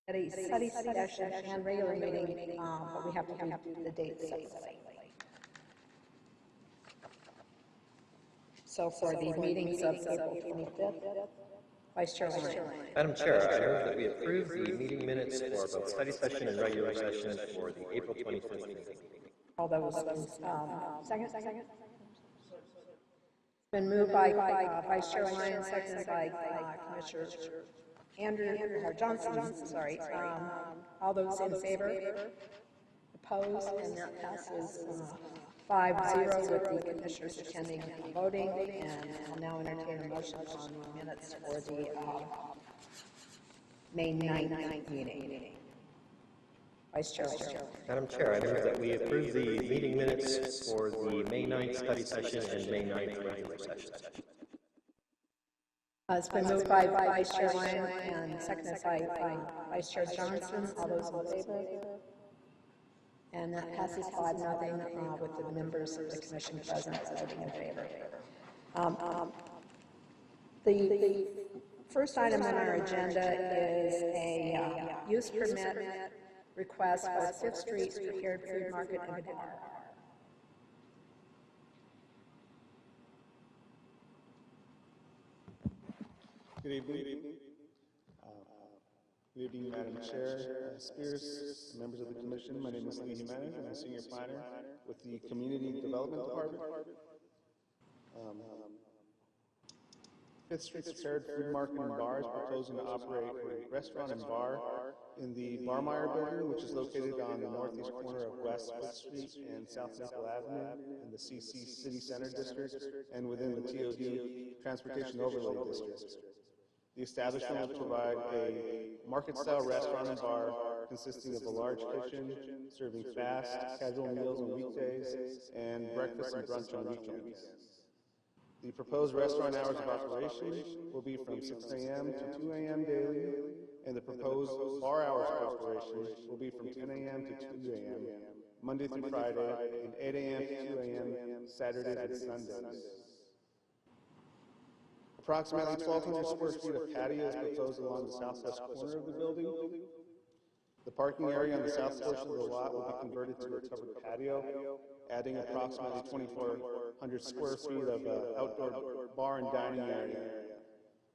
at a study session and regular meeting, but we have to have the date separately. So for the meetings of April 25th, Vice Chair Lyon. Madam Chair, I move that we approve the meeting minutes for both study session and regular session for the April 25th meeting. All those, second? It's been moved by Vice Chair Lyon, seconded by Commissioner Johnson, sorry. All those in favor? Opposed? And that passes 5-0 with the commissioners attending and voting. And I'll now entertain a motion on the minutes for the May 9th meeting. Vice Chair. Madam Chair, I move that we approve the meeting minutes for the May 9th study session and May 9th regular session. It's been moved by Vice Chair Lyon and seconded by Vice Chair Johnson. All those in favor? And that passes 5-0 with the members of the commission present voting in favor. The first item on our agenda is a use permit request for Fifth Street Prepared Food Market and Bar. Good evening. Good evening, Madam Chair, Spears, members of the Commission. My name is Lee Jimenez. I'm a senior planner with the Community Development Department. Fifth Street Prepared Food Market and Bar is proposing to operate a restaurant and bar in the Barmeyer Building, which is located on the northeast corner of West Fifth Street and South Maple Avenue in the CC City Center District and within the TOD Transportation Overlay District. The establishment will provide a market-style restaurant and bar consisting of a large kitchen, serving fast, casual meals on weekdays, and breakfast and brunch on weekends. The proposed restaurant hours of operation will be from 6 a.m. to 2 a.m. daily, and the proposed bar hours of operation will be from 10 a.m. to 2 a.m. Monday through Friday, and 8 a.m. to 2 a.m. Saturdays and Sundays. Approximately 1,200 square feet of patio is proposed along the southwest corner of the building. The parking area on the south portion of the lot will be converted to a covered patio, adding approximately 2,400 square feet of outdoor bar and dining area.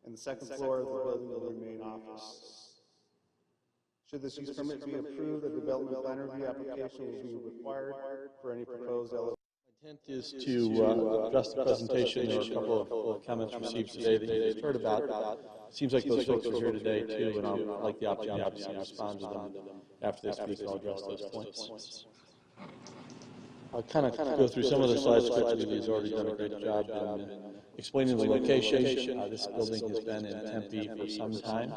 And the second floor of the building will remain office. Should this use permit be approved, a development plan review application will be required for any proposed LLC. Intent is to address the presentation. There are a couple of comments received today that you just heard about. Seems like those folks are here today too, and I'd like the opportunity obviously to respond to them after they speak. I'll address those points. I'll kind of go through some of the slides quickly. He's already done a great job in explaining the location. This building has been in Tempe for some time.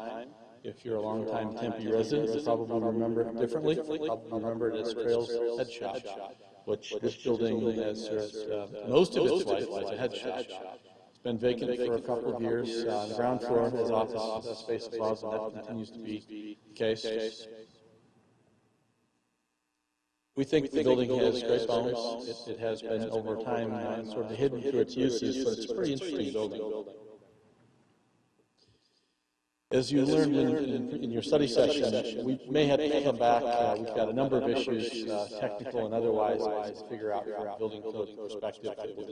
If you're a long-time Tempe resident, you probably remember it differently. You probably remember it as Trails Head Shop, which this building has served most of its life as a head shop. It's been vacant for a couple of years. The ground floor has office space above, and that continues to be the case. We think the building has great bones. It has been over time sort of hidden through its uses, but it's a pretty interesting building. As you learned in your study session, we may have to come back. We've got a number of issues, technical and otherwise, to figure out from a building code perspective that will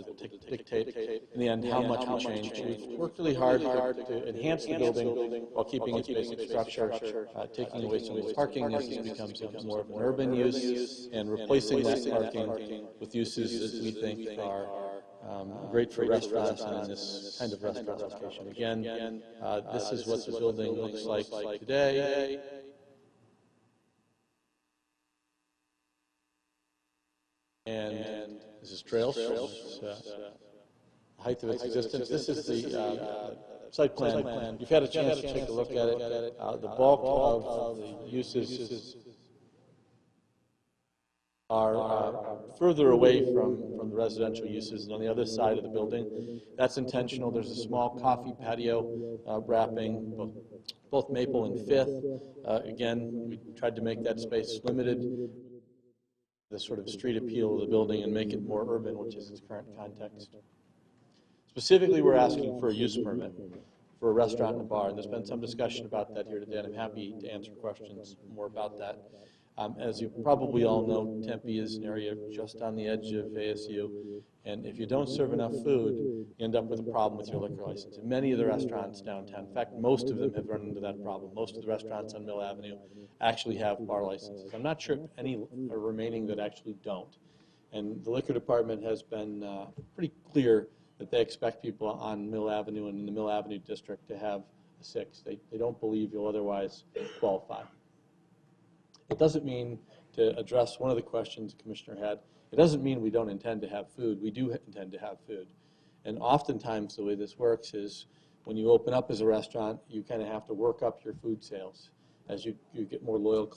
dictate in the end how much we change. We've worked really hard to enhance the building while keeping its basic structure, taking away some of the parking as it becomes more of an urban use, and replacing that parking with uses that we think are great for restaurants and in this kind of restaurant location. Again, this is what the building looks like today. And this is Trails. The height of its existence. This is the site plan. You've had a chance to take a look at it. The bulk of the uses are further away from the residential uses and on the other side of the building. That's intentional. There's a small coffee patio wrapping both Maple and Fifth. Again, we tried to make that space limited, the sort of street appeal of the building, and make it more urban, which is its current context. Specifically, we're asking for a use permit for a restaurant and a bar. And there's been some discussion about that here today, and I'm happy to answer questions more about that. As you probably all know, Tempe is an area just on the edge of ASU, and if you don't serve enough food, you end up with a problem with your liquor license. And many of the restaurants downtown, in fact, most of them have run into that problem. Most of the restaurants on Mill Avenue actually have bar licenses. I'm not sure if any are remaining that actually don't. And the liquor department has been pretty clear that they expect people on Mill Avenue and in the Mill Avenue district to have a 6. They don't believe you'll otherwise qualify. It doesn't mean, to address one of the questions the commissioner had, it doesn't mean we don't intend to have food. We do intend to have food. And oftentimes the way this works is when you open up as a restaurant, you kind of have to work up your food sales. As you get more loyal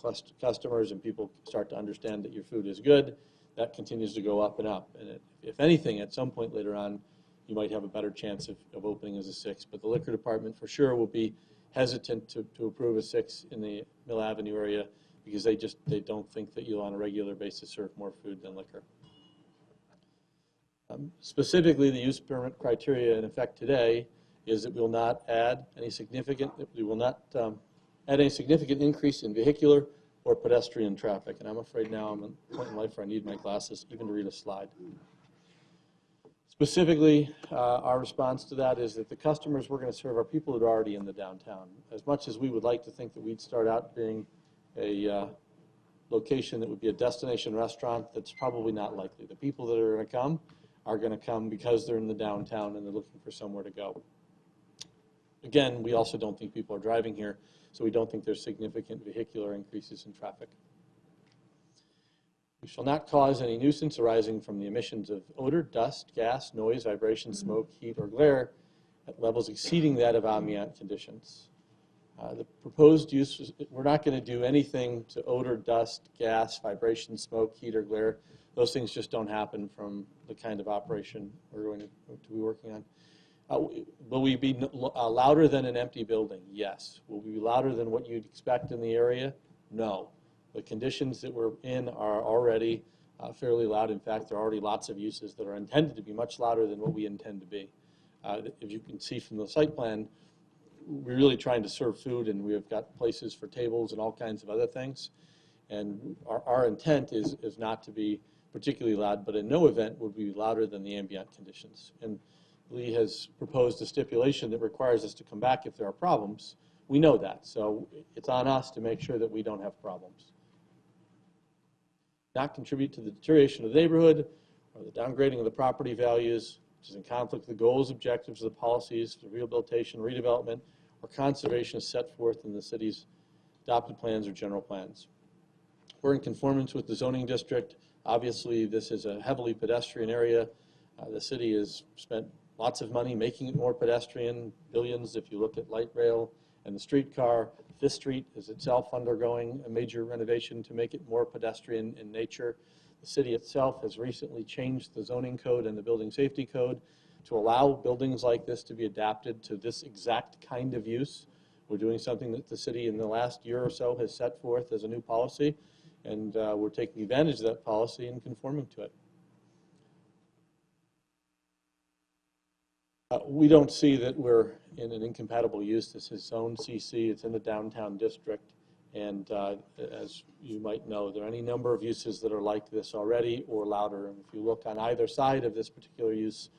customers and people start to understand that your food is good, that continues to go up and up. And if anything, at some point later on, you might have a better chance of opening as a 6. But the liquor department for sure will be hesitant to approve a 6 in the Mill Avenue area because they don't think that you'll on a regular basis serve more food than liquor. Specifically, the use permit criteria in effect today is that we will not add any significant increase in vehicular or pedestrian traffic. And I'm afraid now I'm at a point in life where I need my glasses even to read a slide. Specifically, our response to that is that the customers we're going to serve are people that are already in the downtown. As much as we would like to think that we'd start out being a location that would be a destination restaurant, that's probably not likely. The people that are going to come because they're in the downtown and they're looking for somewhere to go. Again, we also don't think people are driving here, so we don't think there's significant vehicular increases in traffic. We shall not cause any nuisance arising from the emissions of odor, dust, gas, noise, vibration, smoke, heat, or glare at levels exceeding that of ambient conditions. The proposed use, we're not going to do anything to odor, dust, gas, vibration, smoke, heat, or glare. Those things just don't happen from the kind of operation we're going to be working on. Will we be louder than an empty building? Yes. Will we be louder than what you'd expect in the area? No. The conditions that we're in are already fairly loud. In fact, there are already lots of uses that are intended to be much louder than what we intend to be. If you can see from the site plan, we're really trying to serve food, and we've got places for tables and all kinds of other things. And our intent is not to be particularly loud, but in no event would we be louder than the ambient conditions. And Lee has proposed a stipulation that requires us to come back if there are problems. We know that, so it's on us to make sure that we don't have problems. Not contribute to the deterioration of the neighborhood or the downgrading of the property values, which is in conflict with the goals, objectives of the policies for rehabilitation, redevelopment, or conservation as set forth in the city's adopted plans or general plans. We're in conformance with the zoning district. Obviously, this is a heavily pedestrian area. The city has spent lots of money making it more pedestrian, billions if you look at light rail and the streetcar. Fifth Street is itself undergoing a major renovation to make it more pedestrian in nature. The city itself has recently changed the zoning code and the building safety code to allow buildings like this to be adapted to this exact kind of use. We're doing something that the city in the last year or so has set forth as a new policy, and we're taking advantage of that policy and conforming to it. We don't see that we're in an incompatible use. This is zone CC. It's in the downtown district. And as you might know, there are any number of uses that are like this already or louder. And if you look on either side of this particular use,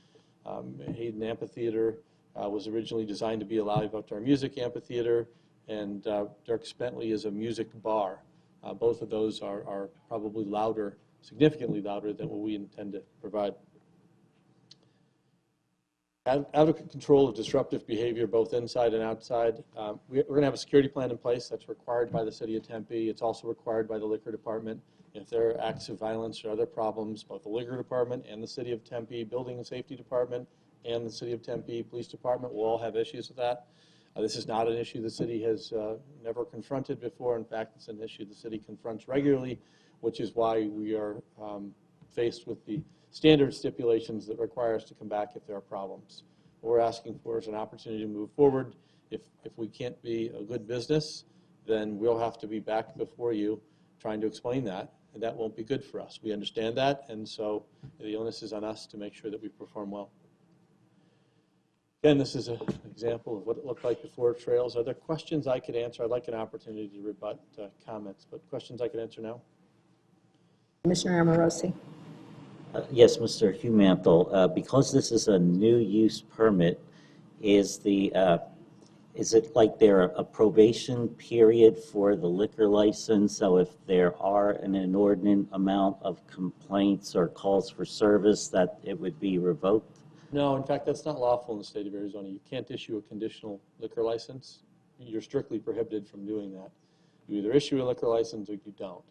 Hayden Amphitheater was originally designed to be a live outdoor music amphitheater, and Dirks Bentley is a music bar. Both of those are probably louder, significantly louder than what we intend to provide. Out of control of disruptive behavior, both inside and outside. We're going to have a security plan in place that's required by the city of Tempe. It's also required by the liquor department. If there are acts of violence or other problems, both the liquor department and the city of Tempe, building and safety department, and the city of Tempe police department will all have issues with that. This is not an issue the city has never confronted before. In fact, it's an issue the city confronts regularly, which is why we are faced with the standard stipulations that require us to come back if there are problems. What we're asking for is an opportunity to move forward. If we can't be a good business, then we'll have to be back before you trying to explain that, and that won't be good for us. We understand that, and so the onus is on us to make sure that we perform well. Again, this is an example of what it looked like before trails. Are there questions I could answer? I'd like an opportunity to rebut comments, but questions I could answer now? Commissioner Amorosi. Yes, Mr. Hugh Mantle, because this is a new use permit, is it like there a probation period for the liquor license? So if there are an inordinate amount of complaints or calls for service, that it would be revoked? No, in fact, that's not lawful in the state of Arizona. You can't issue a conditional liquor license. You're strictly prohibited from doing that. You either issue a liquor license or you don't.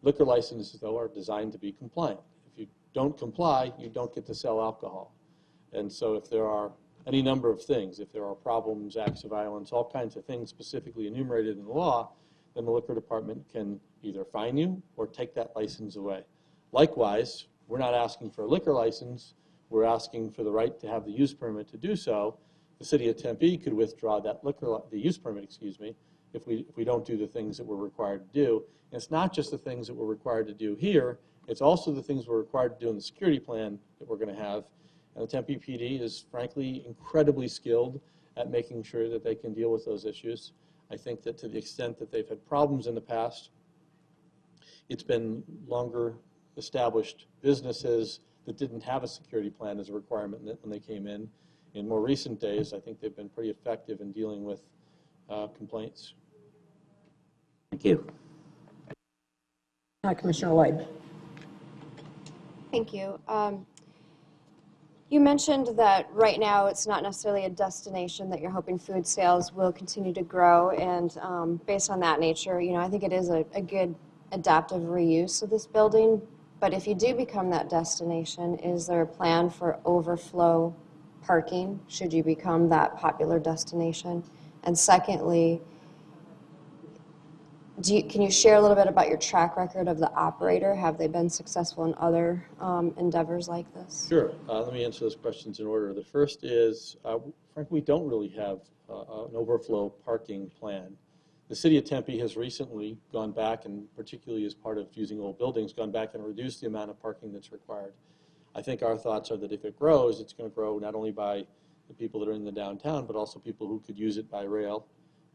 Liquor licenses, though, are designed to be compliant. If you don't comply, you don't get to sell alcohol. And so if there are any number of things, if there are problems, acts of violence, all kinds of things specifically enumerated in the law, then the liquor department can either fine you or take that license away. Likewise, we're not asking for a liquor license. We're asking for the right to have the use permit to do so. The city of Tempe could withdraw that the use permit, if we don't do the things that we're required to do. And it's not just the things that we're required to do here, it's also the things we're required to do in the security plan that we're going to have. And the Tempe PD is frankly incredibly skilled at making sure that they can deal with those issues. I think that to the extent that they've had problems in the past, it's been longer established businesses that didn't have a security plan as a requirement when they came in. In more recent days, I think they've been pretty effective in dealing with complaints. Thank you. Commissioner Lloyd. Thank you. You mentioned that right now it's not necessarily a destination, that you're hoping food sales will continue to grow, and based on that nature, I think it is a good adaptive reuse of this building. But if you do become that destination, is there a plan for overflow parking should you become that popular destination? And secondly, can you share a little bit about your track record of the operator? Have they been successful in other endeavors like this? Sure. Let me answer those questions in order. The first is, frankly, we don't really have an overflow parking plan. The city of Tempe has recently gone back, and particularly as part of using old buildings, gone back and reduced the amount of parking that's required. I think our thoughts are that if it grows, it's going to grow not only by the people that are in the downtown, but also people who could use it by rail,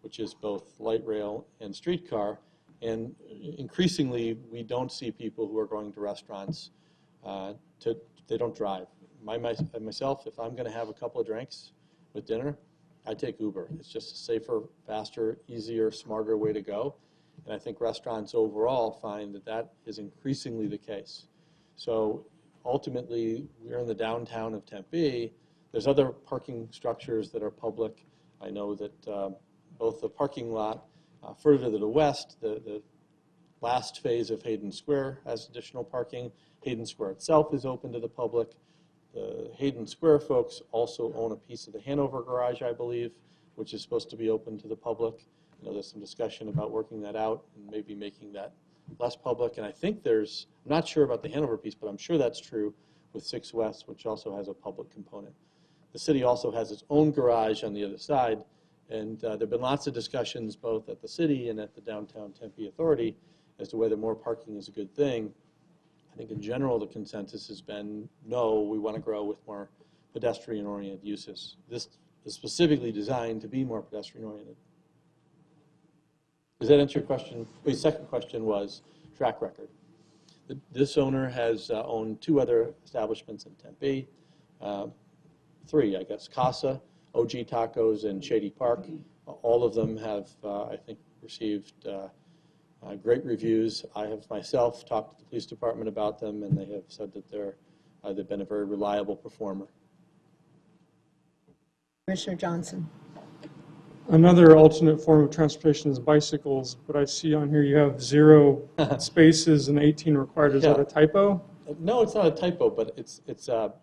which is both light rail and streetcar. And increasingly, we don't see people who are going to restaurants. They don't drive. Myself, if I'm going to have a couple of drinks with dinner, I take Uber. It's just a safer, faster, easier, smarter way to go. And I think restaurants overall find that that is increasingly the case. So ultimately, we're in the downtown of Tempe. There's other parking structures that are public. I know that both the parking lot further to the west, the last phase of Hayden Square has additional parking. Hayden Square itself is open to the public. The Hayden Square folks also own a piece of the Hanover garage, I believe, which is supposed to be open to the public. I know there's some discussion about working that out and maybe making that less public. And I think I'm not sure about the Hanover piece, but I'm sure that's true with 6 West, which also has a public component. The city also has its own garage on the other side. And there have been lots of discussions both at the city and at the Downtown Tempe Authority as to whether more parking is a good thing. I think in general the consensus has been, no, we want to grow with more pedestrian-oriented uses. This is specifically designed to be more pedestrian-oriented. Does that answer your question? The second question was track record. This owner has owned 2 other establishments in Tempe, 3, I guess, Casa, OG Tacos, and Shady Park. All of them have, I think, received great reviews. I have myself talked to the police department about them, and they have said that they've been a very reliable performer. Commissioner Johnson. Another alternate form of transportation is bicycles, but I see on here you have 0 spaces and 18 required. Is that a typo? No, it's not a typo, but it's not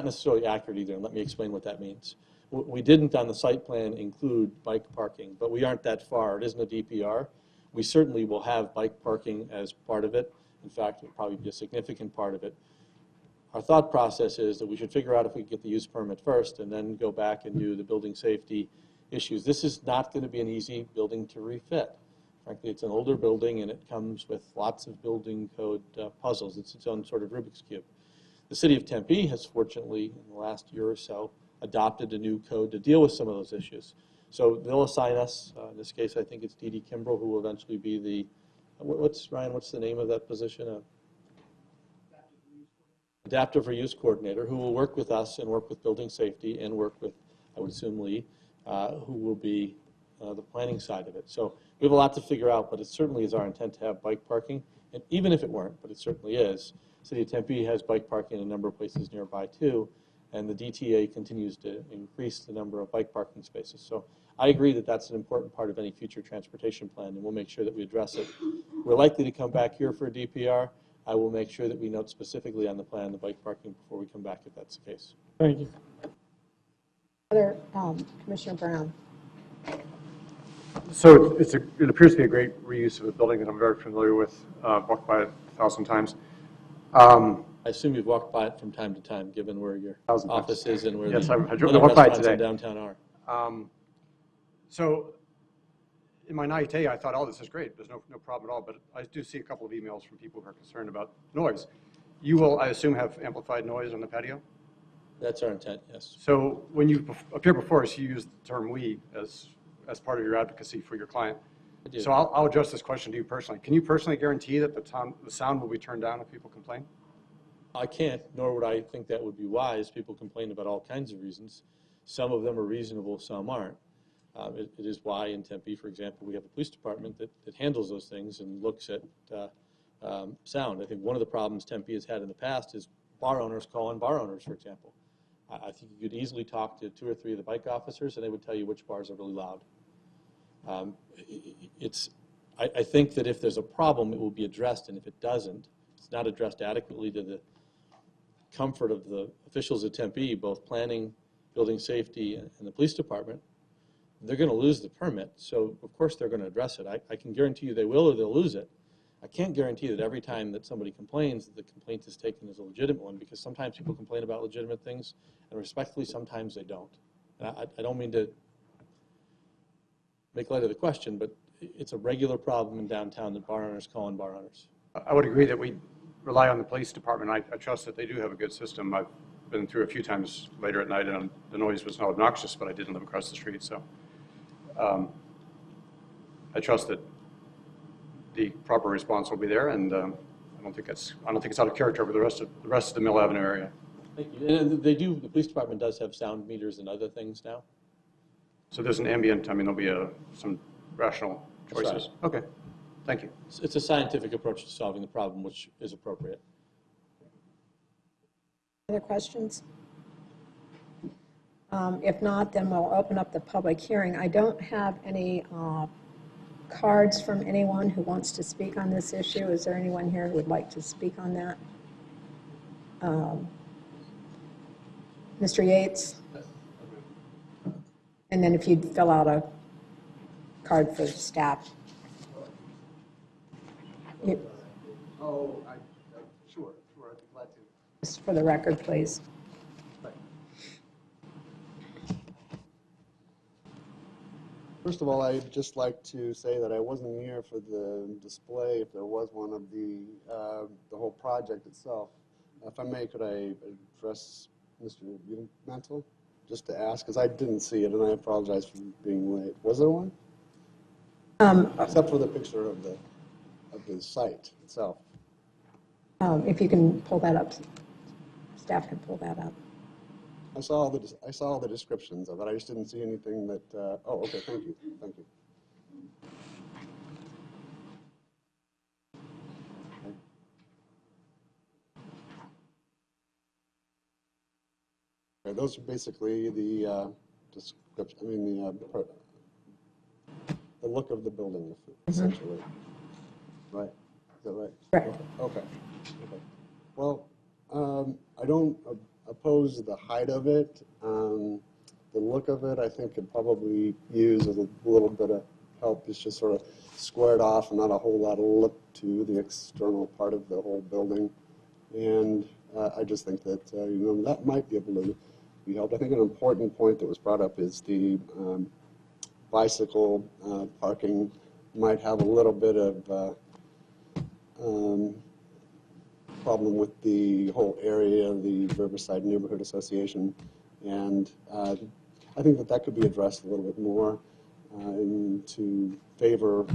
necessarily accurate either, and let me explain what that means. We didn't on the site plan include bike parking, but we aren't that far. It isn't a DPR. We certainly will have bike parking as part of it. In fact, it will probably be a significant part of it. Our thought process is that we should figure out if we can get the use permit first and then go back and do the building safety issues. This is not going to be an easy building to refit. Frankly, it's an older building and it comes with lots of building code puzzles. It's its own sort of Rubik's Cube. The city of Tempe has fortunately, in the last year or so, adopted a new code to deal with some of those issues. So they'll assign us, in this case, I think it's Dee Dee Kimbrell, who will eventually be the, Ryan, what's the name of that position? Adaptive Reuse Coordinator, who will work with us and work with building safety and work with, I would assume, Lee, who will be the planning side of it. So we have a lot to figure out, but it certainly is our intent to have bike parking. And even if it weren't, but it certainly is, City of Tempe has bike parking in a number of places nearby too, and the DTA continues to increase the number of bike parking spaces. So I agree that that's an important part of any future transportation plan, and we'll make sure that we address it. We're likely to come back here for a DPR. I will make sure that we note specifically on the plan the bike parking before we come back if that's the case. Thank you. Other, Commissioner Brown. So it appears to be a great reuse of a building that I'm very familiar with, walked by it 1,000 times. I assume you've walked by it from time to time, given where your 1,000 times. office is and where Yes, the I other walked by it restaurants today. in downtown are. So in my naivete, I thought, oh, this is great. There's no problem at all. But I do see a couple of emails from people who are concerned about noise. You will, I assume, have amplified noise on the patio? That's our intent, yes. So when you appear before us, you use the term "we" as part of your advocacy for your client. I do. So I'll address this question to you personally. Can you personally guarantee that the sound will be turned down if people complain? I can't, nor would I think that would be wise. People complain about all kinds of reasons. Some of them are reasonable, some aren't. It is why in Tempe, for example, we have a police department that handles those things and looks at sound. I think one of the problems Tempe has had in the past is bar owners calling bar owners, for example. I think you could easily talk to 2 or 3 of the bike officers and they would tell you which bars are really loud. I think that if there's a problem, it will be addressed, and if it doesn't, it's not addressed adequately to the comfort of the officials at Tempe, both planning, building safety, and the police department, they're going to lose the permit. So, of course, they're going to address it. I can guarantee you they will or they'll lose it. I can't guarantee that every time that somebody complains that the complaint is taken as a legitimate one, because sometimes people complain about legitimate things, and respectfully, sometimes they don't. And I don't mean to make light of the question, but it's a regular problem in downtown that bar owners call in bar owners. I would agree that we rely on the police department. I trust that they do have a good system. I've been through a few times later at night, and the noise was not obnoxious, but I didn't live across the street, so I trust that the proper response will be there, and I don't think it's out of character over the rest of the Mill Avenue area. Thank you. And the police department does have sound meters and other things now. So there's an ambient. I mean, there'll be some rational That's choices. right. Okay, thank you. It's a scientific approach to solving the problem, which is appropriate. Other questions? If not, then we'll open up the public hearing. I don't have any cards from anyone who wants to speak on this issue. Is there anyone here who would like to speak on that? Mr. Yates? And then if you'd fill out a card for staff. Sure, I'd be glad to. Just for the record, please. First of all, I'd just like to say that I wasn't here for the display, if there was one, of the whole project itself. If I may, could I address Mr. Mantle, just to ask, because I didn't see it, and I apologize for being late. Was there one? Except for the picture of the site itself. If you can pull that up, staff can pull that up. I saw all the descriptions of it. I just didn't see anything that. Oh, okay. Thank you. Thank you. Okay, those are basically the description. I mean the look of the building, essentially. Right. Is that right? Correct. Okay. Well, I don't oppose the height of it. The look of it, I think, could probably use a little bit of help. It's just sort of squared off and not a whole lot of look to the external part of the whole building. And I just think that, that might be able to be helped. I think an important point that was brought up is the bicycle parking might have a little bit of problem with the whole area, the Riverside Neighborhood Association, and I think that that could be addressed a little bit more and to favor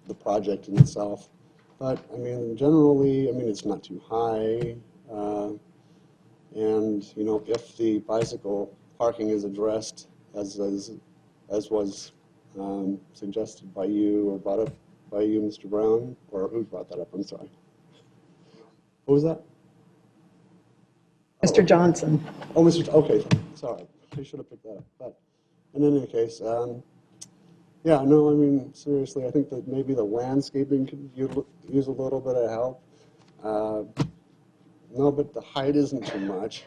the project in itself. But I mean, generally, I mean, it's not too high, and you know, if the bicycle parking is addressed as was suggested by you or brought up by you, Mr. Brown, or who brought that up? I'm sorry. What was that? Mr. Johnson. Oh, okay, sorry. I should have picked that up. But in any case, yeah, no, I mean, seriously, I think that maybe the landscaping could use a little bit of help. No, but the height isn't too much.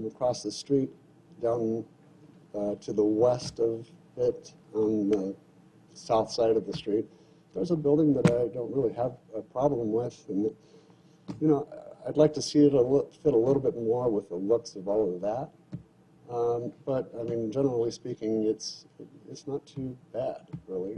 Across the street, down to the west of it, on the south side of the street, there's a building that I don't really have a problem with. And, you know, I'd like to see it fit a little bit more with the looks of all of that. But I mean, generally speaking, it's not too bad, really.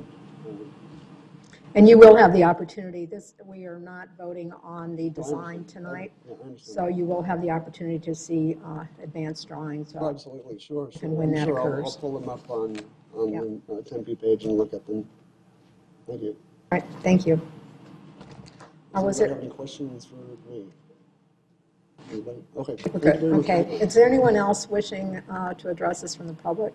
And you will have the opportunity, we are not voting on the design tonight, Yeah, I understand. so you will have the opportunity to see advanced drawings. Oh, absolutely, sure. And when I'm that sure occurs. I'll pull them up on Yeah. the Tempe page and look at them. Thank you. All right, thank you. Does Was anybody it, have any questions for me? Anybody? Okay. Thank you okay, very much. okay. Is there anyone else wishing to address us from the public?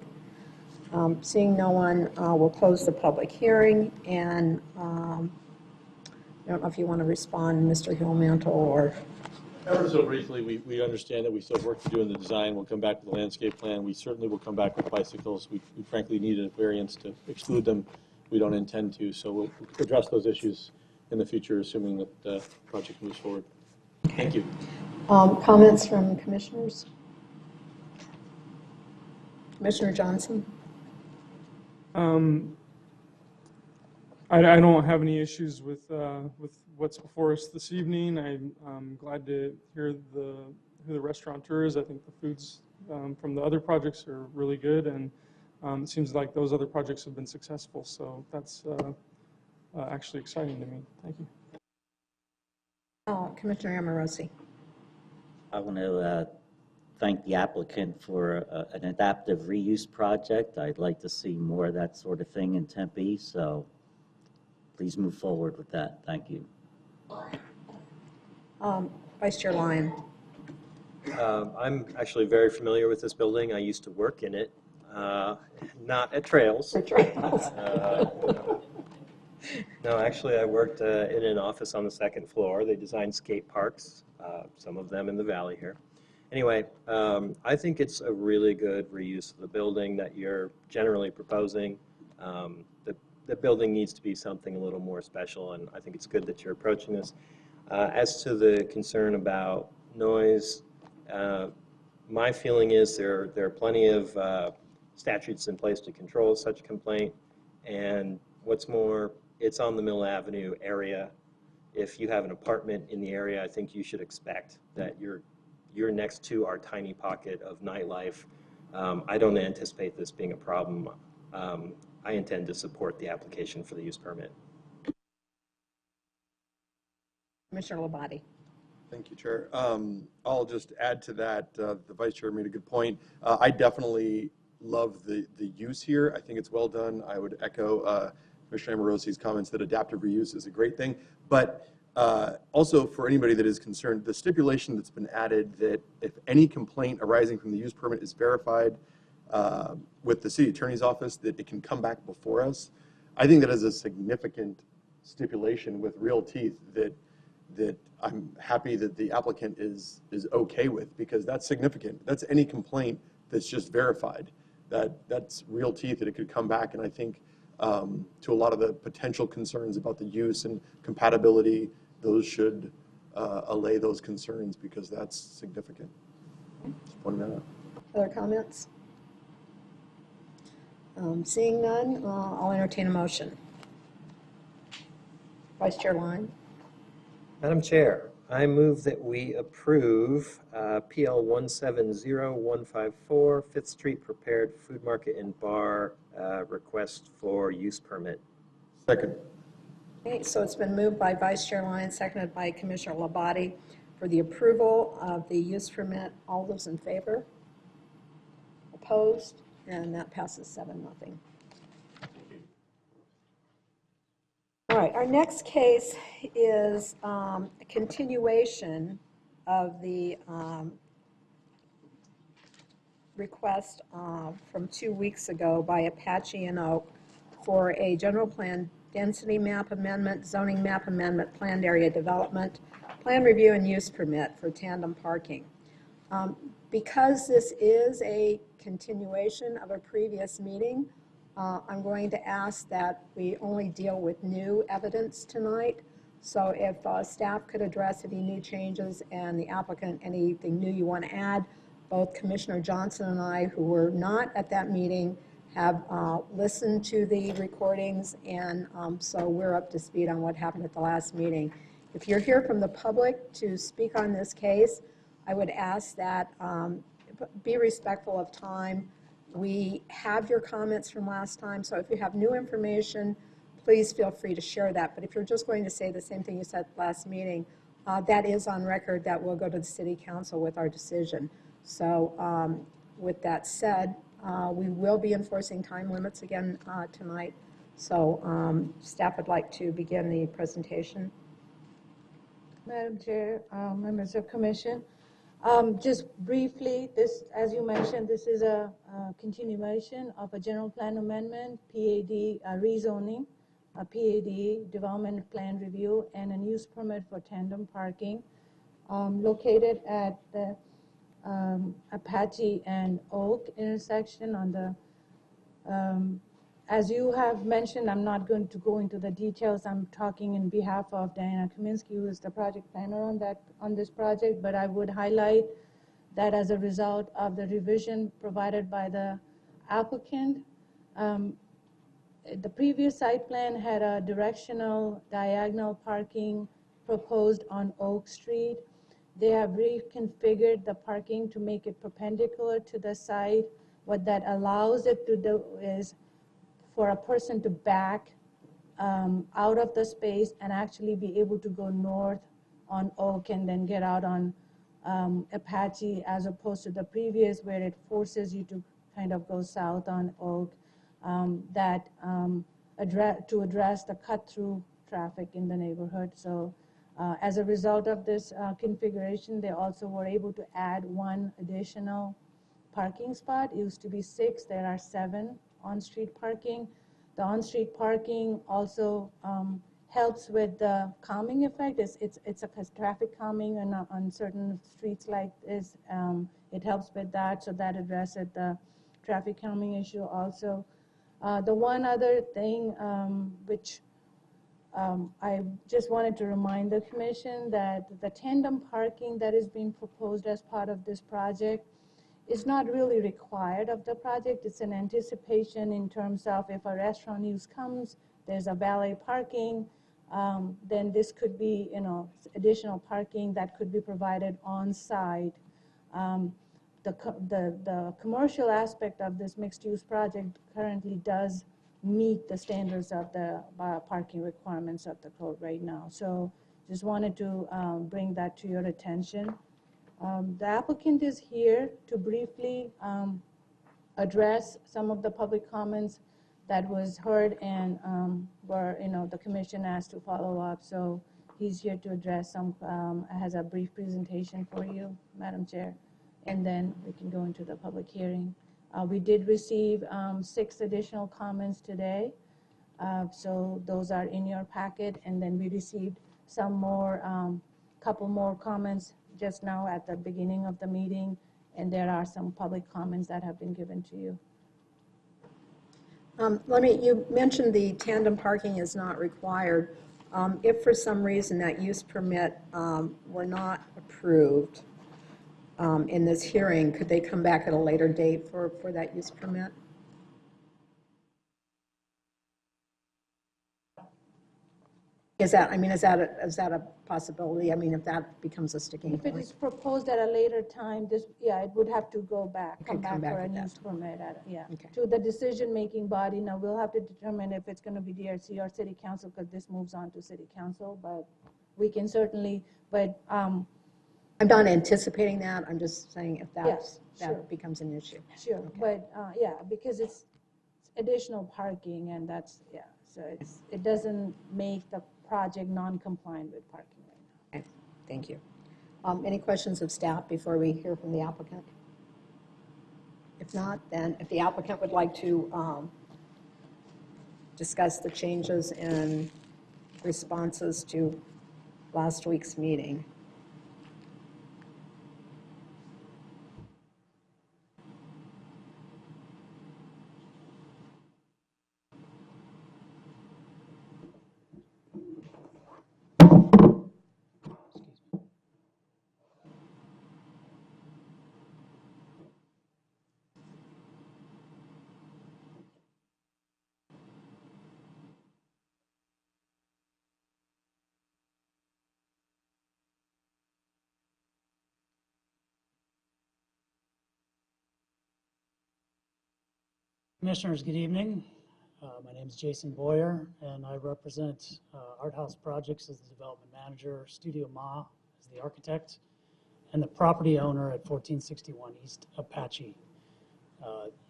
Seeing no one, we'll close the public hearing, and I don't know if you want to respond, Mr. Hillmantle, or, Ever so briefly, we understand that we still have work to do in the design. We'll come back with the landscape plan. We certainly will come back with bicycles. We frankly need a variance to exclude them. We don't intend to, so we'll address those issues in the future, assuming that the project moves forward. Thank you. comments from commissioners? Commissioner Johnson? I don't have any issues with what's before us this evening. I'm glad to hear who the restaurateur is. I think the foods from the other projects are really good, and it seems like those other projects have been successful. So that's actually exciting to me. Thank you. Commissioner Amorosi? I want to thank the applicant for an adaptive reuse project. I'd like to see more of that sort of thing in Tempe, so please move forward with that. Thank you. Vice Chair Lyon? I'm actually very familiar with this building. I used to work in it, not at Trails. No, actually, I worked in an office on the second floor. They designed skate parks, some of them in the valley here. Anyway, I think it's a really good reuse of the building that you're generally proposing. The building needs to be something a little more special, and I think it's good that you're approaching this. As to the concern about noise, my feeling is there are plenty of statutes in place to control such a complaint, and what's more, it's on the Mill Avenue area. If you have an apartment in the area, I think you should expect that you're next to our tiny pocket of nightlife. I don't anticipate this being a problem. I intend to support the application for the use permit. Commissioner Labate? Thank you, Chair. I'll just add to that. The Vice Chair made a good point. I definitely love the use here. I think it's well done. I would echo Commissioner Amorosi's comments that adaptive reuse is a great thing. But also, for anybody that is concerned, the stipulation that's been added that if any complaint arising from the use permit is verified with the city attorney's office, that it can come back before us. I think that is a significant stipulation with real teeth that I'm happy that the applicant is okay with, because that's significant. That's any complaint that's just verified. That's real teeth that it could come back, and I think to a lot of the potential concerns about the use and compatibility, those should allay those concerns, because that's significant. Just pointing that out. Other comments? Seeing none, I'll entertain a motion. Vice Chair Lyon? Madam Chair, I move that we approve PL 170154, 5th Street Prepared Food Market and Bar request for use permit. Second. Okay, so it's been moved by Vice Chair Lyon, seconded by Commissioner Labate, for the approval of the use permit. All those in favor? Opposed? And that passes 7-0. All right, our next case is a continuation of the request from 2 weeks ago by Apache and Oak for a general plan density map amendment, zoning map amendment, planned area development, plan review and use permit for tandem parking. Because this is a continuation of a previous meeting, I'm going to ask that we only deal with new evidence tonight. So if staff could address any new changes and the applicant, anything new you want to add, both Commissioner Johnson and I, who were not at that meeting, have listened to the recordings, and so we're up to speed on what happened at the last meeting. If you're here from the public to speak on this case, I would ask that be respectful of time. We have your comments from last time, so if you have new information, please feel free to share that. But if you're just going to say the same thing you said last meeting, that is on record. That will go to the City Council with our decision. So with that said, we will be enforcing time limits again tonight. So staff would like to begin the presentation. Madam Chair, members of Commission, just briefly, this, as you mentioned, this is a continuation of a general plan amendment, PAD rezoning, a PAD development plan review, and a use permit for tandem parking located at the Apache and Oak intersection on the, as you have mentioned, I'm not going to go into the details. I'm talking in behalf of Diana Kaminsky, who is the project planner on this project, but I would highlight that as a result of the revision provided by the applicant, the previous site plan had a directional diagonal parking proposed on Oak Street. They have reconfigured the parking to make it perpendicular to the site. What that allows it to do is for a person to back out of the space and actually be able to go north on Oak and then get out on Apache, as opposed to the previous where it forces you to kind of go south on Oak, to address the cut-through traffic in the neighborhood. So as a result of this configuration, they also were able to add one additional parking spot. It used to be 6, there are 7 on-street parking. The on-street parking also helps with the calming effect. It's a traffic calming, and on certain streets like this, it helps with that, so that addresses the traffic calming issue also. The one other thing which I just wanted to remind the Commission that the tandem parking that is being proposed as part of this project is not really required of the project. It's an anticipation in terms of if a restaurant use comes, there's a valet parking, then this could be, additional parking that could be provided on site. The commercial aspect of this mixed-use project currently does meet the standards of the parking requirements of the code right now. So just wanted to bring that to your attention. The applicant is here to briefly address some of the public comments that was heard and where the Commission asked to follow up. So he's here to address some, has a brief presentation for you, Madam Chair, and then we can go into the public hearing. We did receive 6 additional comments today, so those are in your packet, and then we received some more, couple more comments just now at the beginning of the meeting, and there are some public comments that have been given to you. You mentioned the tandem parking is not required. If for some reason that use permit were not approved in this hearing, could they come back at a later date for that use permit? Is that a possibility? I mean, if that becomes a sticking If point. it is proposed at a later time, it would have to go back, Come back for a at that use permit, Okay. to the decision-making body. Now, we'll have to determine if it's gonna be DRC or City Council, because this moves on to City Council, but we can certainly, I'm not anticipating that, I'm just saying if Yes, sure. that becomes an issue. Sure, but, yeah, because it's additional parking and that's, yeah, so it doesn't make the project non-compliant with parking right now. Okay, thank you. Any questions of staff before we hear from the applicant? If not, then if the applicant would like to discuss the changes and responses to last week's meeting. Commissioners, good evening. My name is Jason Boyer, and I represent Art House Projects as the development manager, Studio Ma as the architect, and the property owner at 1461 East Apache.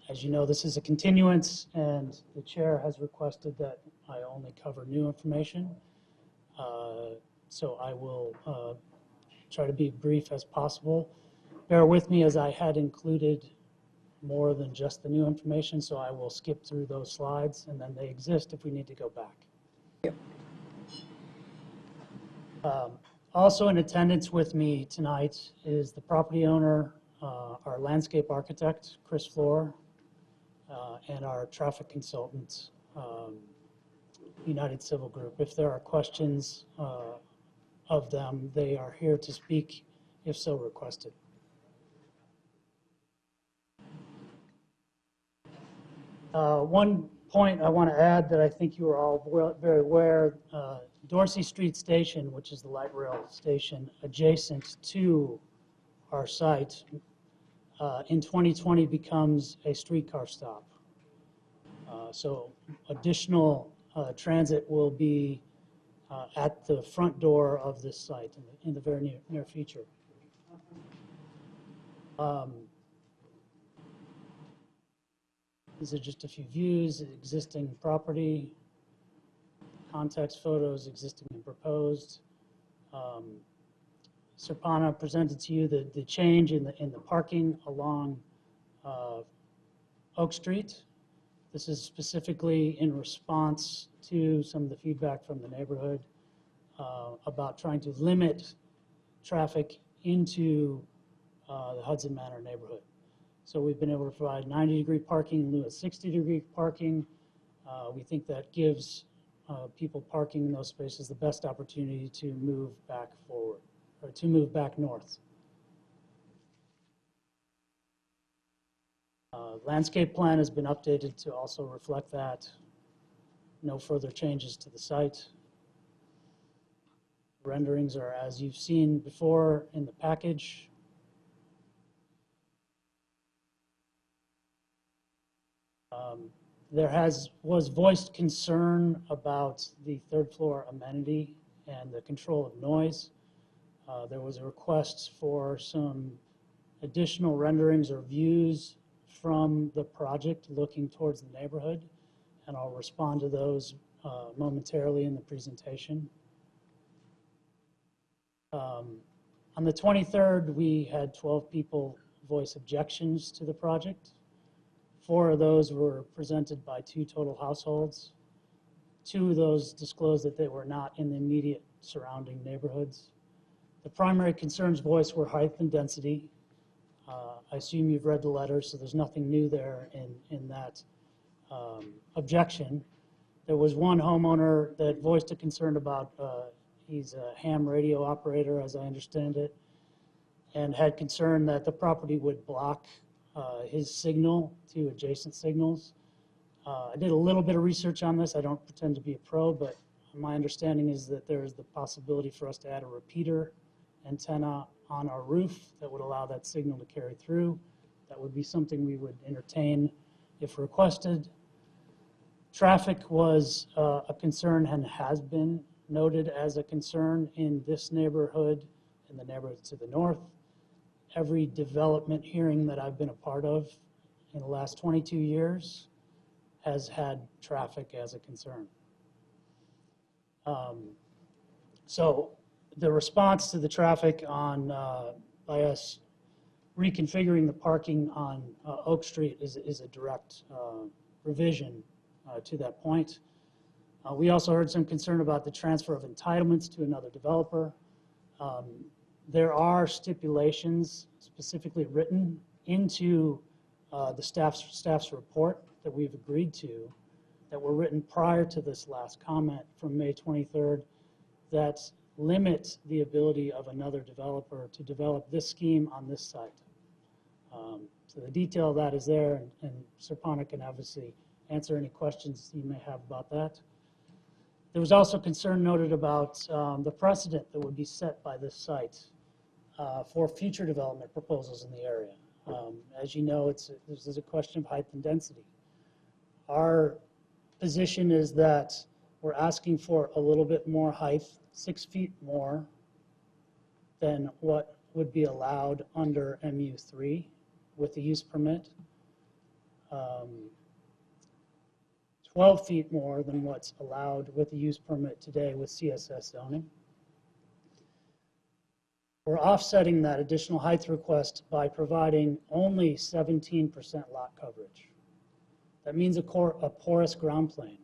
As you know, this is a continuance, and the chair has requested that I only cover new information. So I will try to be brief as possible. Bear with me, as I had included more than just the new information, so I will skip through those slides, and then they exist if we need to go back. Also in attendance with me tonight is the property owner, our landscape architect, Chris Floor, and our traffic consultant, United Civil Group. If there are questions of them, they are here to speak if so requested. One point I want to add that I think you are all very aware, Dorsey Street Station, which is the light rail station adjacent to our site, in 2020 becomes a streetcar stop. So additional transit will be at the front door of this site in the very near future. These are just a few views, existing property, context photos, existing and proposed. Serpana presented to you the change in the parking along Oak Street. This is specifically in response to some of the feedback from the neighborhood about trying to limit traffic into the Hudson Manor neighborhood. So we've been able to provide 90-degree parking in lieu of 60-degree parking. We think that gives people parking in those spaces the best opportunity to move back forward, or to move back north. Landscape plan has been updated to also reflect that. No further changes to the site. Renderings are as you've seen before in the package. There was voiced concern about the third floor amenity and the control of noise. There was a request for some additional renderings or views from the project looking towards the neighborhood, and I'll respond to those momentarily in the presentation. On the 23rd, we had 12 people voice objections to the project. 4 of those were presented by 2 total households. 2 of those disclosed that they were not in the immediate surrounding neighborhoods. The primary concerns voiced were height and density. I assume you've read the letter, so there's nothing new there in that objection. There was one homeowner that voiced a concern about, he's a ham radio operator, as I understand it, and had concern that the property would block his signal to adjacent signals. I did a little bit of research on this. I don't pretend to be a pro, but my understanding is that there is the possibility for us to add a repeater antenna on our roof that would allow that signal to carry through. That would be something we would entertain if requested. Traffic was a concern and has been noted as a concern in this neighborhood in the neighborhood to the north. Every development hearing that I've been a part of in the last 22 years has had traffic as a concern. So the response to the traffic on by us reconfiguring the parking on Oak Street is a direct revision to that point. We also heard some concern about the transfer of entitlements to another developer. There are stipulations specifically written into the staff's report that we've agreed to, that were written prior to this last comment from May 23rd, that limit the ability of another developer to develop this scheme on this site. So the detail of that is there, and Sarpana can obviously answer any questions you may have about that. There was also concern noted about the precedent that would be set by this site for future development proposals in the area. As you know, this is a question of height and density. Our position is that we're asking for a little bit more height, 6 feet more than what would be allowed under MU3 with the use permit. 12 feet more than what's allowed with the use permit today with CSS zoning. We're offsetting that additional height request by providing only 17% lot coverage. That means a porous ground plane.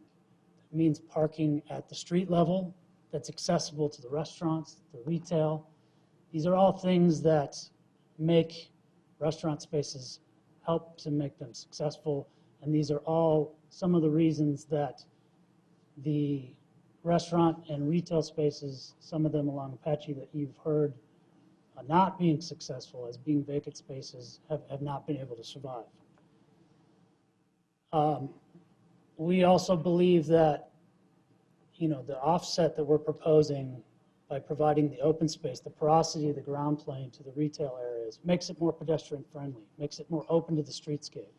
That means parking at the street level that's accessible to the restaurants, the retail. These are all things that make restaurant spaces, help to make them successful, and these are all some of the reasons that the restaurant and retail spaces, some of them along Apache that you've heard not being successful as being vacant spaces, have not been able to survive. We also believe that, the offset that we're proposing by providing the open space, the porosity of the ground plane to the retail areas, makes it more pedestrian friendly, makes it more open to the streetscape.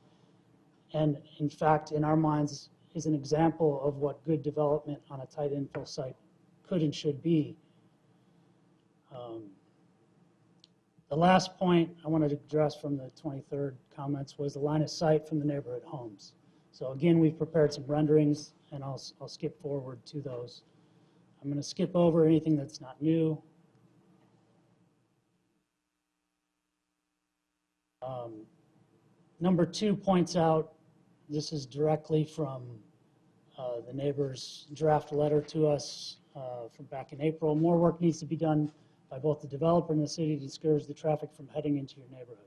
And in fact, in our minds, is an example of what good development on a tight infill site could and should be. The last point I wanted to address from the 23rd comments was the line of sight from the neighborhood homes. So again, we've prepared some renderings, and I'll skip forward to those. I'm going to skip over anything that's not new. Number 2 points out, this is directly from the neighbor's draft letter to us from back in April. More work needs to be done by both the developer and the city to discourage the traffic from heading into your neighborhood.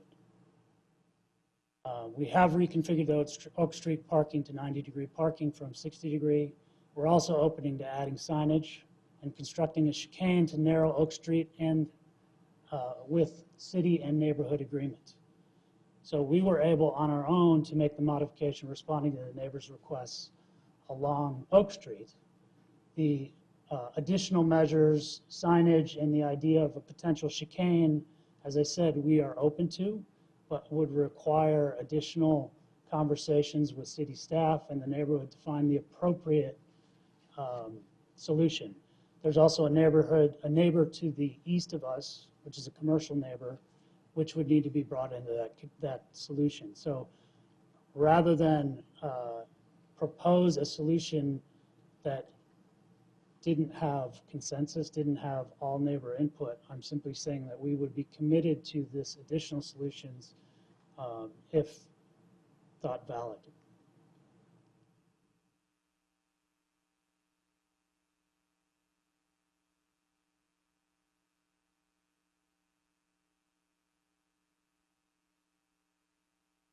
We have reconfigured Oak Street parking to 90-degree parking from 60-degree. We're also opening to adding signage and constructing a chicane to narrow Oak Street and with city and neighborhood agreement. So we were able on our own to make the modification responding to the neighbor's requests along Oak Street. The additional measures, signage, and the idea of a potential chicane, as I said, we are open to, but would require additional conversations with city staff and the neighborhood to find the appropriate solution. There's also a neighbor to the east of us, which is a commercial neighbor, which would need to be brought into that solution. So rather than propose a solution that didn't have consensus, didn't have all neighbor input, I'm simply saying that we would be committed to this additional solutions if thought valid.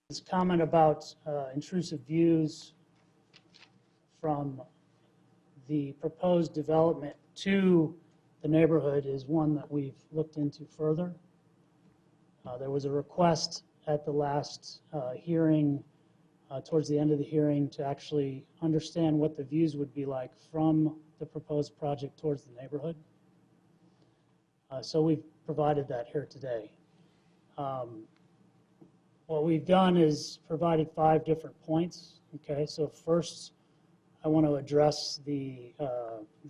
This comment about intrusive views from the proposed development to the neighborhood is one that we've looked into further. There was a request at the last hearing, towards the end of the hearing, to actually understand what the views would be like from the proposed project towards the neighborhood. So we've provided that here today. What we've done is provided 5 different points. Okay, so first, I want to address the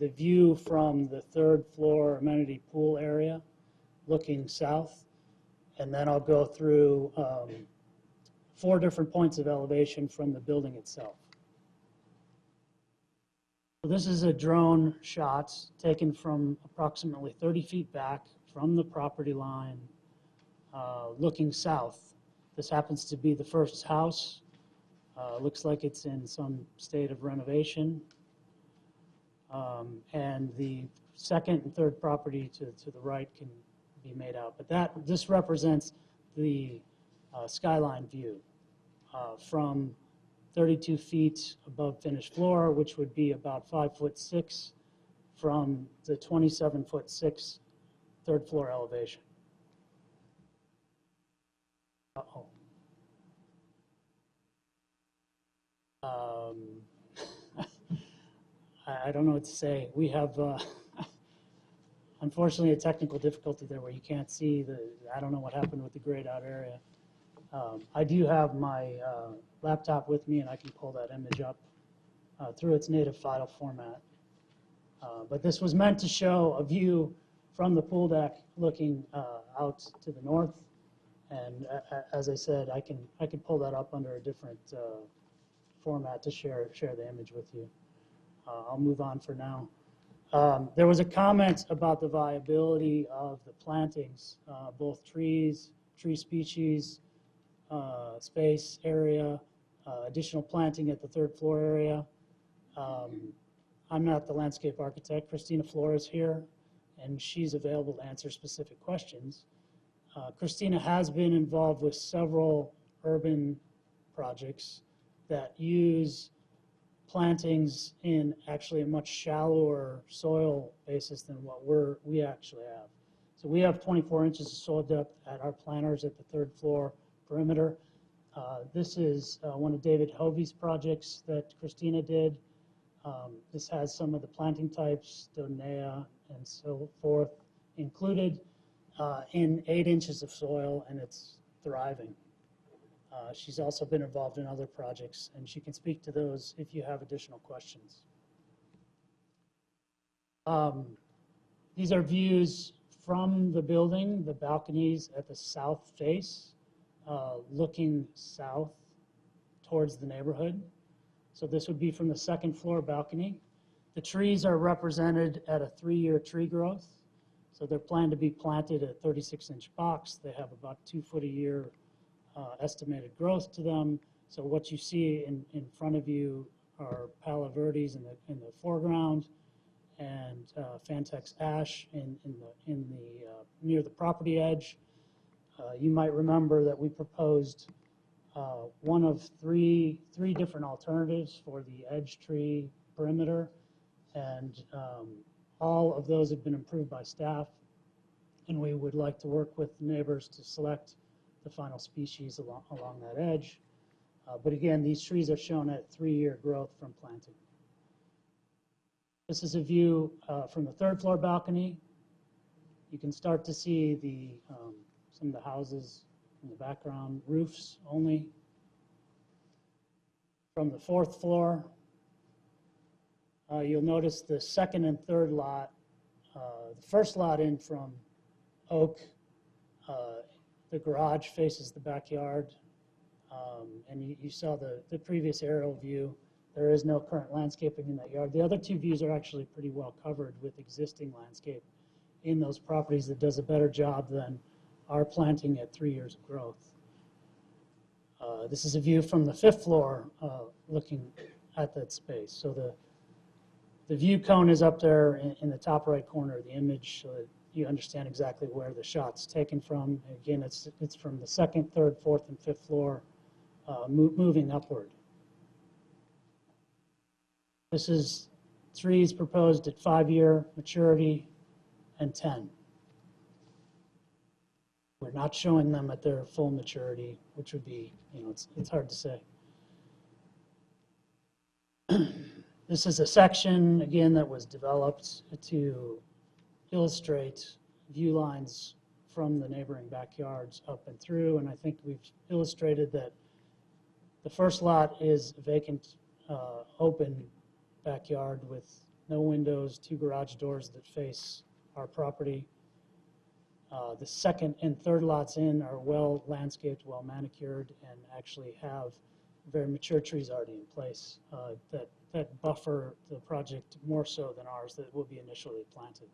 view from the 3rd floor amenity pool area looking south. And then I'll go through 4 different points of elevation from the building itself. So this is a drone shot taken from approximately 30 feet back from the property line, looking south. This happens to be the first house. Looks like it's in some state of renovation. And the second and third property to the right can be made out. But this represents the skyline view from 32 feet above finished floor, which would be about 5'6" from the 27'6" third floor elevation. Uh-oh. I don't know what to say. We have, unfortunately, a technical difficulty there where you can't see I don't know what happened with the grayed out area. I do have my laptop with me, and I can pull that image up through its native file format. But this was meant to show a view from the pool deck looking out to the north. And as I said, I can pull that up under a different format to share the image with you. I'll move on for now. There was a comment about the viability of the plantings, both trees, tree species, space area, additional planting at the third floor area. I'm not the landscape architect. Christina Flores here, and she's available to answer specific questions. Christina has been involved with several urban projects that use plantings in actually a much shallower soil basis than what we actually have. So we have 24 inches of soil depth at our planters at the third floor perimeter. This is one of David Hovey's projects that Christina did. This has some of the planting types, Dodonea and so forth, included in 8 inches of soil, and it's thriving. She's also been involved in other projects, and she can speak to those if you have additional questions. These are views from the building, the balconies at the south face, looking south towards the neighborhood. So this would be from the second floor balcony. The trees are represented at a 3-year tree growth. So they're planned to be planted at 36-inch box. They have about 2 foot a year estimated growth to them. So what you see in front of you are Palo Verdes in the foreground, and Fantex ash near the property edge. You might remember that we proposed one of three different alternatives for the edge tree perimeter, and all of those have been approved by staff, and we would like to work with neighbors to select the final species along that edge. But again, these trees are shown at 3-year growth from planting. This is a view from the third floor balcony. You can start to see some of the houses in the background, roofs only. From the fourth floor, you'll notice the second and third lot. The first lot in from Oak, the garage faces the backyard, and you saw the previous aerial view. There is no current landscaping in that yard. The other 2 views are actually pretty well covered with existing landscape in those properties that does a better job than our planting at 3 years of growth. This is a view from the 5th floor looking at that space. So the view cone is up there in the top right corner of the image so that you understand exactly where the shot's taken from. Again, it's from the 2nd, 3rd, 4th, and 5th floor moving upward. This is trees proposed at 5-year maturity and 10. We're not showing them at their full maturity, which would be, it's hard to say. This is a section, again, that was developed to illustrate view lines from the neighboring backyards up and through, and I think we've illustrated that the first lot is vacant, open backyard with no windows, 2 garage doors that face our property. The second and third lots in are well landscaped, well manicured, and actually have very mature trees already in place that buffer the project more so than ours that will be initially planted.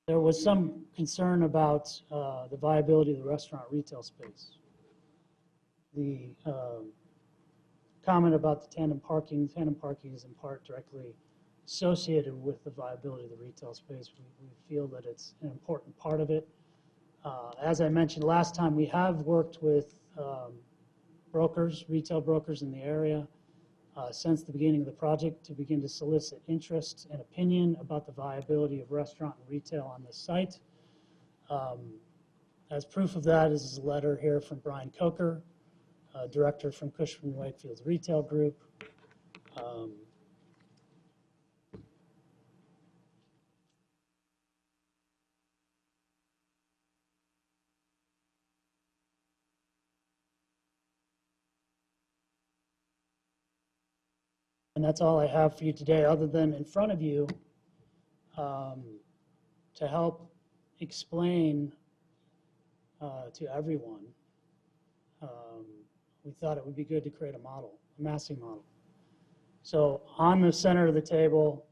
There was some concern about the viability of the restaurant retail space. The comment about the tandem parking is in part directly associated with the viability of the retail space. We feel that it's an important part of it. As I mentioned last time, we have worked with brokers, retail brokers in the area since the beginning of the project to begin to solicit interest and opinion about the viability of restaurant and retail on this site. As proof of that is a letter here from Brian Coker, director from Cushman & Wakefield's Retail Group. And that's all I have for you today, other than in front of you to help explain to everyone. We thought it would be good to create a model, a massing model. So on the center of the table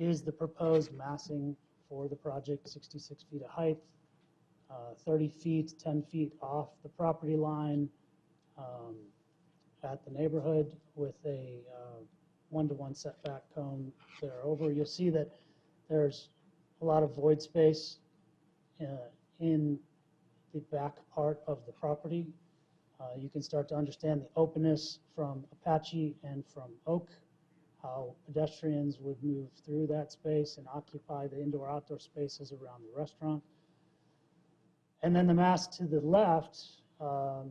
is the proposed massing for the project, 66 feet of height, 30 feet, 10 feet off the property line at the neighborhood with a one-to-one setback cone there over. You'll see that there's a lot of void space in the back part of the property. You can start to understand the openness from Apache and from Oak, how pedestrians would move through that space and occupy the indoor-outdoor spaces around the restaurant. And then the mass to the left,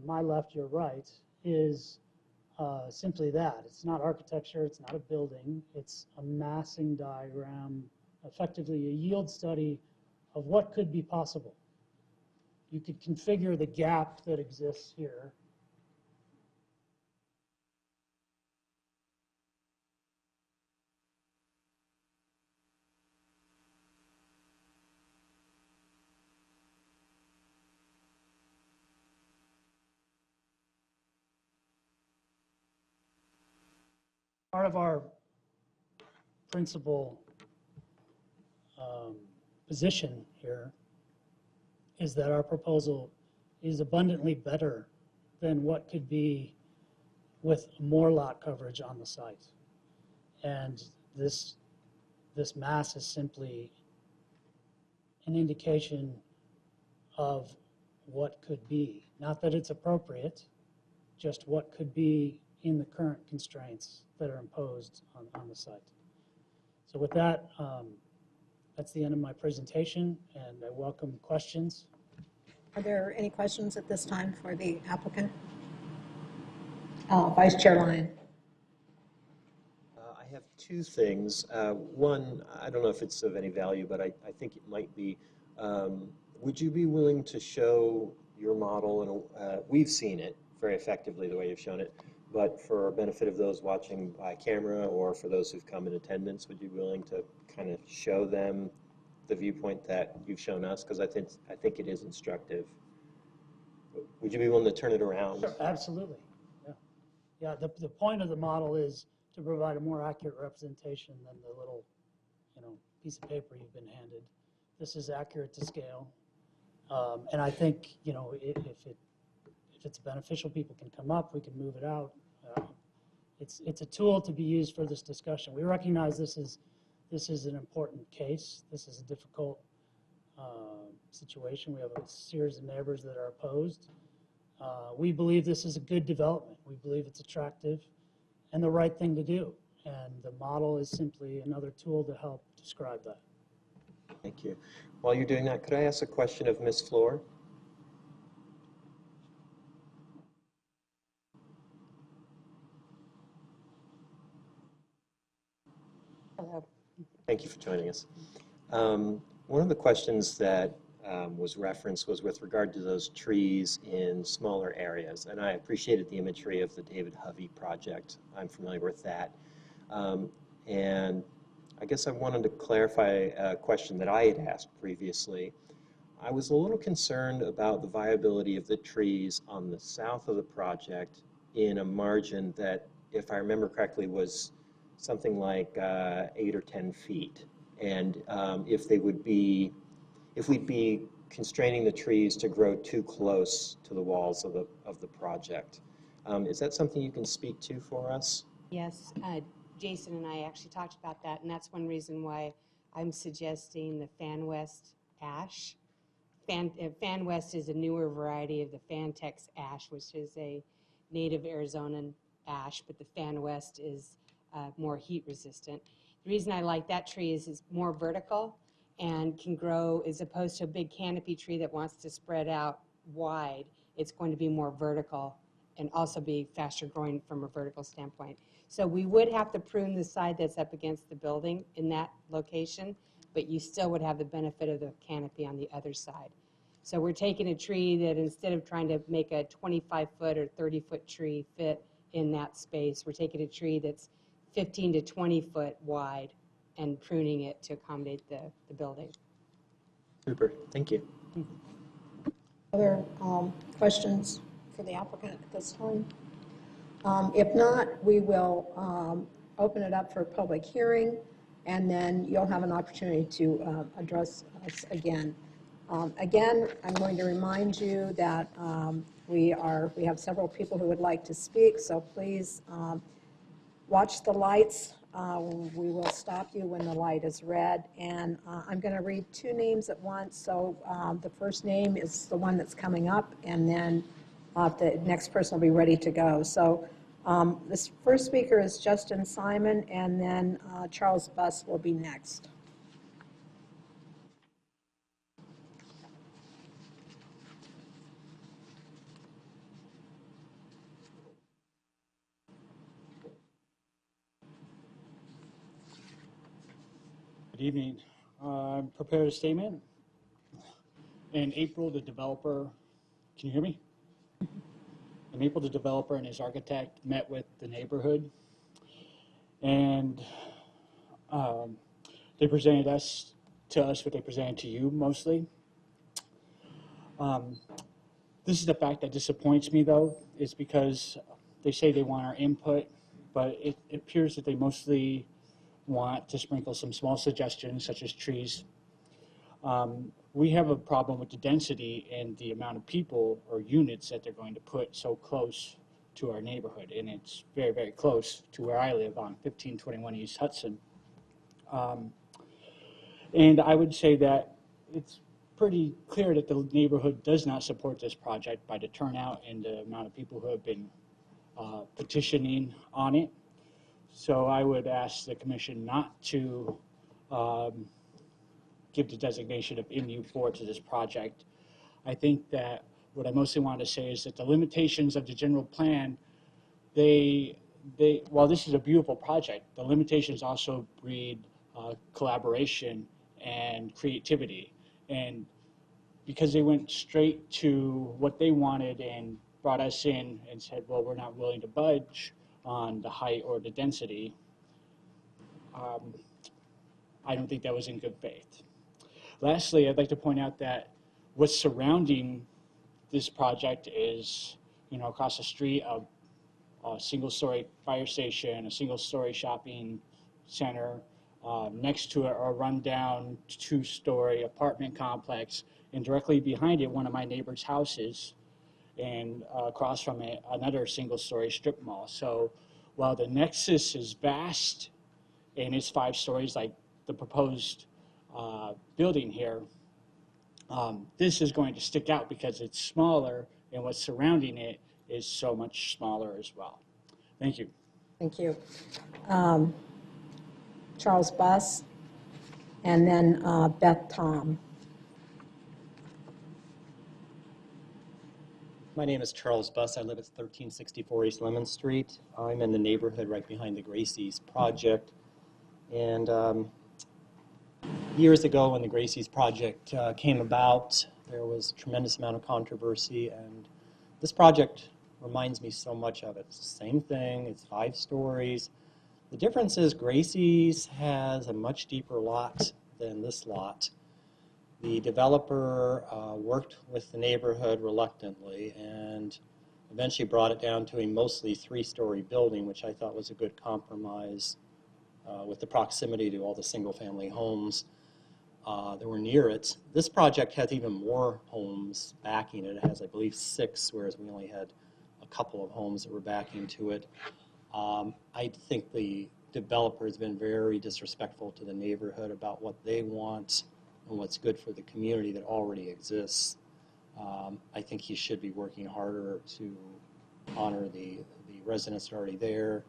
my left, your right, is simply that. It's not architecture, it's not a building, it's a massing diagram, effectively a yield study of what could be possible. You could configure the gap that exists here. Part of our principal position here is that our proposal is abundantly better than what could be with more lot coverage on the site. And this mass is simply an indication of what could be. Not that it's appropriate, just what could be in the current constraints that are imposed on the site. So with that, that's the end of my presentation, and I welcome questions. Are there any questions at this time for the applicant? Vice Chair Lyon. I have two things. One, I don't know if it's of any value, but I think it might be. Would you be willing to show your model? And we've seen it very effectively the way you've shown it, but for benefit of those watching by camera or for those who've come in attendance, would you be willing to kind of show them the viewpoint that you've shown us? Because I think it is instructive. Would you be willing to turn it around? Sure, absolutely. Yeah, the point of the model is to provide a more accurate representation than the little, piece of paper you've been handed. This is accurate to scale, and I think, if it's beneficial, people can come up. We can move it out. It's a tool to be used for this discussion. We recognize this is an important case. This is a difficult situation. We have a series of neighbors that are opposed. We believe this is a good development. We believe it's attractive and the right thing to do. And the model is simply another tool to help describe that. Thank you. While you're doing that, could I ask a question of Ms. Floor? Hello. Thank you for joining us. One of the questions that was referenced was with regard to those trees in smaller areas. And I appreciated the imagery of the David Hovey project. I'm familiar with that. And I guess I wanted to clarify a question that I had asked previously. I was a little concerned about the viability of the trees on the south of the project in a margin that, if I remember correctly, was something like 8 or 10 feet. And if we'd be constraining the trees to grow too close to the walls of the project. Is that something you can speak to for us? Yes, Jason and I actually talked about that, and that's one reason why I'm suggesting the Fan West ash. Fan West is a newer variety of the Fantex ash, which is a native Arizonan ash, but the Fan West is more heat resistant. The reason I like that tree is it's more vertical and can grow, as opposed to a big canopy tree that wants to spread out wide. It's going to be more vertical and also be faster growing from a vertical standpoint. So we would have to prune the side that's up against the building in that location, but you still would have the benefit of the canopy on the other side. So we're taking a tree that, instead of trying to make a 25-foot or 30-foot tree fit in that space, we're taking a tree that's 15 to 20 foot wide and pruning it to accommodate the building. Super, thank you. Other questions for the applicant at this time? If not, we will open it up for a public hearing, and then you'll have an opportunity to address us again. Again, I'm going to remind you that we have several people who would like to speak, so please watch the lights. We will stop you when the light is red, and I'm going to read two names at once. So the first name is the one that's coming up, and then the next person will be ready to go. So this first speaker is Justin Simon, and then Charles Buss will be next. Good evening. Prepared a statement. In April, the developer, can you hear me? In April, the developer and his architect met with the neighborhood, and they presented to us what they presented to you mostly. This is the fact that disappoints me, though, is because they say they want our input, but it appears that they mostly want to sprinkle some small suggestions, such as trees. We have a problem with the density and the amount of people or units that they're going to put so close to our neighborhood, and it's very, very close to where I live on 1521 East Hudson. And I would say that it's pretty clear that the neighborhood does not support this project by the turnout and the amount of people who have been petitioning on it. So I would ask the commission not to give the designation of MU4 to this project. I think that what I mostly want to say is that the limitations of the general plan, while this is a beautiful project, the limitations also breed collaboration and creativity. And because they went straight to what they wanted and brought us in and said, well, we're not willing to budge on the height or the density, I don't think that was in good faith. Lastly, I'd like to point out that what's surrounding this project is, across the street, a single-story fire station, a single-story shopping center, next to it, a rundown two-story apartment complex, and directly behind it, one of my neighbor's houses, and across from it, another single-story strip mall. So while the nexus is vast and it's 5 stories like the proposed building here, this is going to stick out because it's smaller, and what's surrounding it is so much smaller as well. Thank you. Thank you. Charles Buss, and then Beth Tom. My name is Charles Buss. I live at 1364 East Lemon Street. I'm in the neighborhood right behind the Gracie's project. And Years ago, when the Gracie's project came about, there was a tremendous amount of controversy, and this project reminds me so much of it. It's the same thing. It's 5 stories. The difference is Gracie's has a much deeper lot than this lot. The developer worked with the neighborhood reluctantly and eventually brought it down to a mostly 3-story building, which I thought was a good compromise with the proximity to all the single-family homes that were near it. This project has even more homes backing it. It has, I believe, 6, whereas we only had a couple of homes that were backing to it. I think the developer has been very disrespectful to the neighborhood about what they want and what's good for the community that already exists. I think he should be working harder to honor the residents that are already there,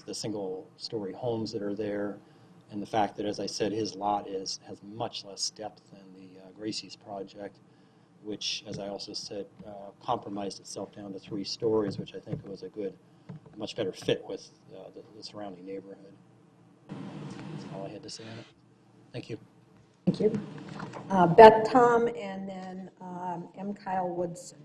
the single-story homes that are there, and the fact that, as I said, his lot has much less depth than the Gracie's project, which, as I also said, compromised itself down to 3 stories, which I think was a much better fit with the surrounding neighborhood. That's all I had to say on it. Thank you. Thank you. Beth Tom, and then M. Kyle Woodson.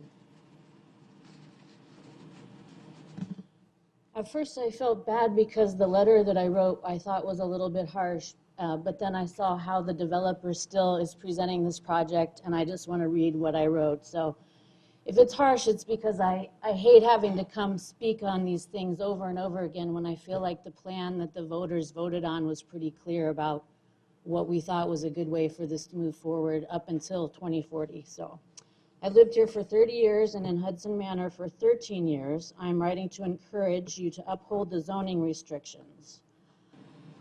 At first, I felt bad because the letter that I wrote I thought was a little bit harsh, but then I saw how the developer still is presenting this project, and I just want to read what I wrote. So if it's harsh, it's because I hate having to come speak on these things over and over again when I feel like the plan that the voters voted on was pretty clear about what we thought was a good way for this to move forward up until 2040. So I've lived here for 30 years and in Hudson Manor for 13 years. I'm writing to encourage you to uphold the zoning restrictions.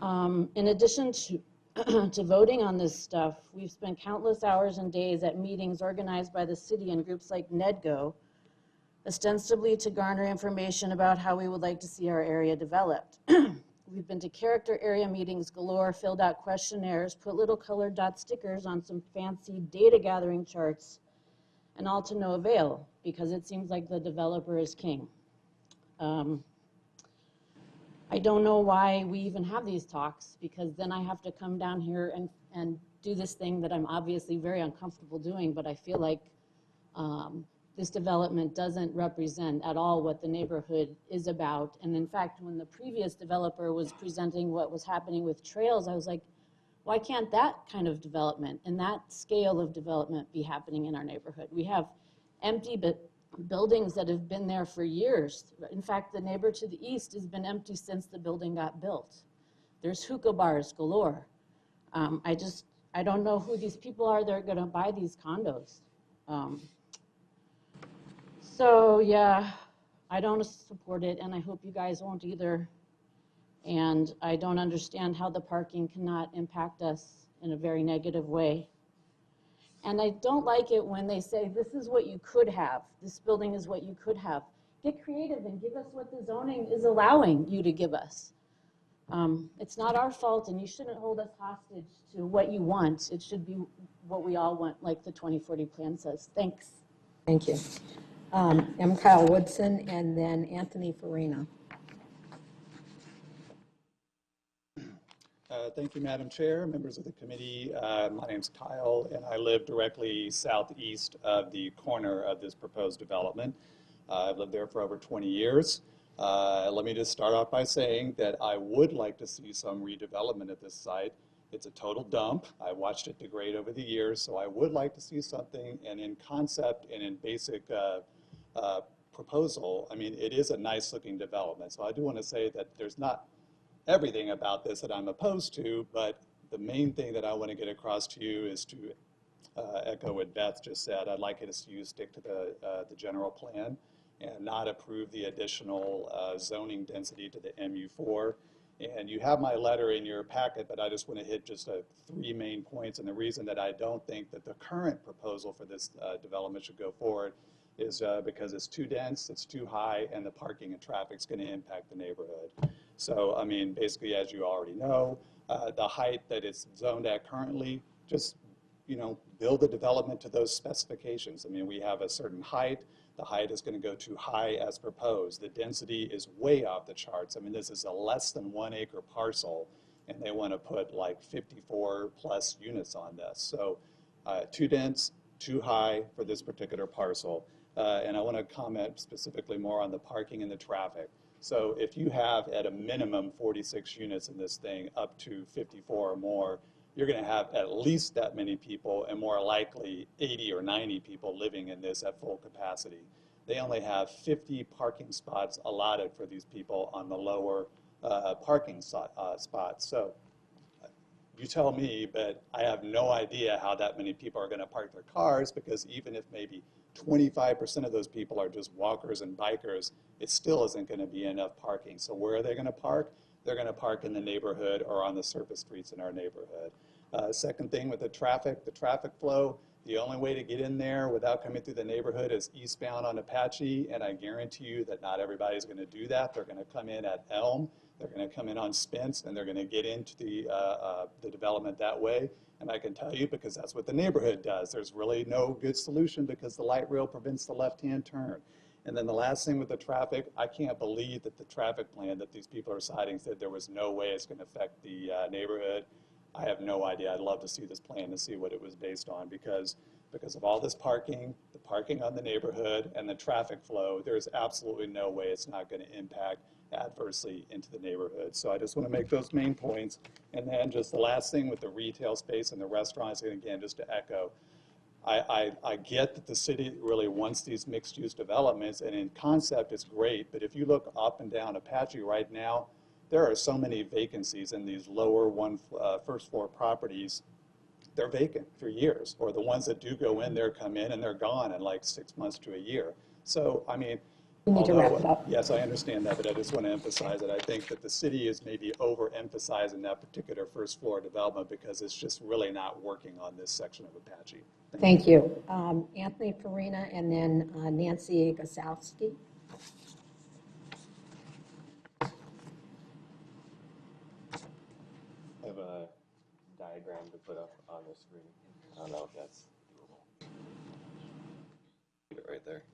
In addition to, to voting on this stuff, we've spent countless hours and days at meetings organized by the city and groups like NEDGO, ostensibly to garner information about how we would like to see our area developed. We've been to character area meetings galore, filled out questionnaires, put little colored dot stickers on some fancy data gathering charts, and all to no avail, because it seems like the developer is king. I don't know why we even have these talks, because then I have to come down here and do this thing that I'm obviously very uncomfortable doing, but I feel like this development doesn't represent at all what the neighborhood is about. And in fact, when the previous developer was presenting what was happening with trails, I was like, why can't that kind of development and that scale of development be happening in our neighborhood? We have empty buildings that have been there for years. In fact, the neighbor to the east has been empty since the building got built. There's hookah bars galore. I don't know who these people are that are gonna buy these condos. So yeah, I don't support it, and I hope you guys won't either. And I don't understand how the parking cannot impact us in a very negative way. And I don't like it when they say, this is what you could have. This building is what you could have. Get creative and give us what the zoning is allowing you to give us. It's not our fault, and you shouldn't hold us hostage to what you want. It should be what we all want, like the 2040 plan says. Thanks. Thank you. M. Kyle Woodson, and then Anthony Farina. Thank you, Madam Chair, members of the committee. My name's Kyle, and I live directly southeast of the corner of this proposed development. I've lived there for over 20 years. Let me just start off by saying that I would like to see some redevelopment at this site. It's a total dump. I watched it degrade over the years, so I would like to see something. And in concept and in basic proposal, I mean, it is a nice looking development. So I do want to say that there's not everything about this that I'm opposed to, but the main thing that I want to get across to you is to echo what Beth just said. I'd like us to stick to the general plan and not approve the additional zoning density to the MU4. And you have my letter in your packet, but I just want to hit just 3 main points. And the reason that I don't think that the current proposal for this development should go forward is because it's too dense, it's too high, and the parking and traffic's going to impact the neighborhood. So, I mean, basically, as you already know, the height that it's zoned at currently, just, you know, build the development to those specifications. I mean, we have a certain height. The height is going to go too high as proposed. The density is way off the charts. I mean, this is a less than 1 acre parcel, and they want to put like 54 plus units on this. So too dense, too high for this particular parcel. And I want to comment specifically more on the parking and the traffic. So if you have at a minimum 46 units in this thing up to 54 or more, you're going to have at least that many people, and more likely 80 or 90 people living in this at full capacity. They only have 50 parking spots allotted for these people on the lower parking spots. So you tell me, but I have no idea how that many people are going to park their cars, because even if maybe 25% of those people are just walkers and bikers, it still isn't going to be enough parking. So where are they going to park? They're going to park in the neighborhood or on the surface streets in our neighborhood. Second thing with the traffic flow, the only way to get in there without coming through the neighborhood is eastbound on Apache, and I guarantee you that not everybody's going to do that. They're going to come in at Elm, they're going to come in on Spence, and they're going to get into the development that way. And I can tell you, because that's what the neighborhood does, there's really no good solution because the light rail prevents the left-hand turn. And then the last thing with the traffic, I can't believe that the traffic plan that these people are citing said there was no way it's going to affect the neighborhood. I have no idea. I'd love to see this plan to see what it was based on, because of all this parking, the parking on the neighborhood, and the traffic flow, there's absolutely no way it's not going to impact adversely into the neighborhood. So I just want to make those main points. And then just the last thing with the retail space and the restaurants, and again, just to echo, I get that the city really wants these mixed-use developments, and in concept it's great, but if you look up and down Apache right now, there are so many vacancies in these lower first floor properties. They're vacant for years, or the ones that do go in there come in and they're gone in like 6 months to a year. So, I mean, We need to wrap it up. yes, I understand that, but I just want to emphasize that I think that the city is maybe overemphasizing that particular first floor development because it's just really not working on this section of Apache. Thank you. Anthony Farina and then Nancy Gosowski. I have a diagram to put up on the screen. I don't know if that's doable. Leave it right there.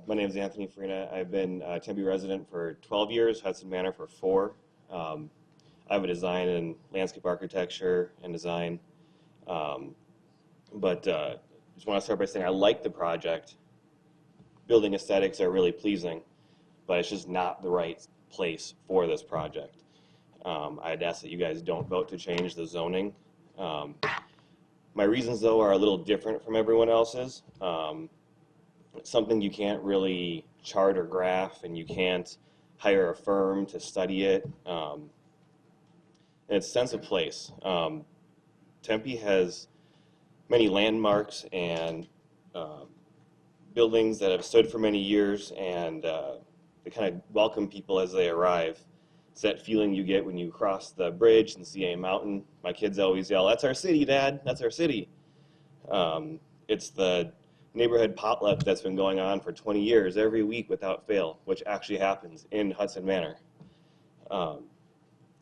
My name is Anthony Farina. I've been a Tempe resident for 12 years, Hudson Manor for 4. I have a design in landscape architecture and design. But just want to start by saying I like the project. Building aesthetics are really pleasing, but it's just not the right place for this project. I'd ask that you guys don't vote to change the zoning. My reasons, though, are a little different from everyone else's. It's something you can't really chart or graph, and you can't hire a firm to study it. And it's sense of place. Tempe has many landmarks and buildings that have stood for many years, and they kind of welcome people as they arrive. It's that feeling you get when you cross the bridge and see a mountain. My kids always yell, "That's our city, Dad, that's our city." It's the neighborhood potluck that's been going on for 20 years, every week without fail, which actually happens in Hudson Manor.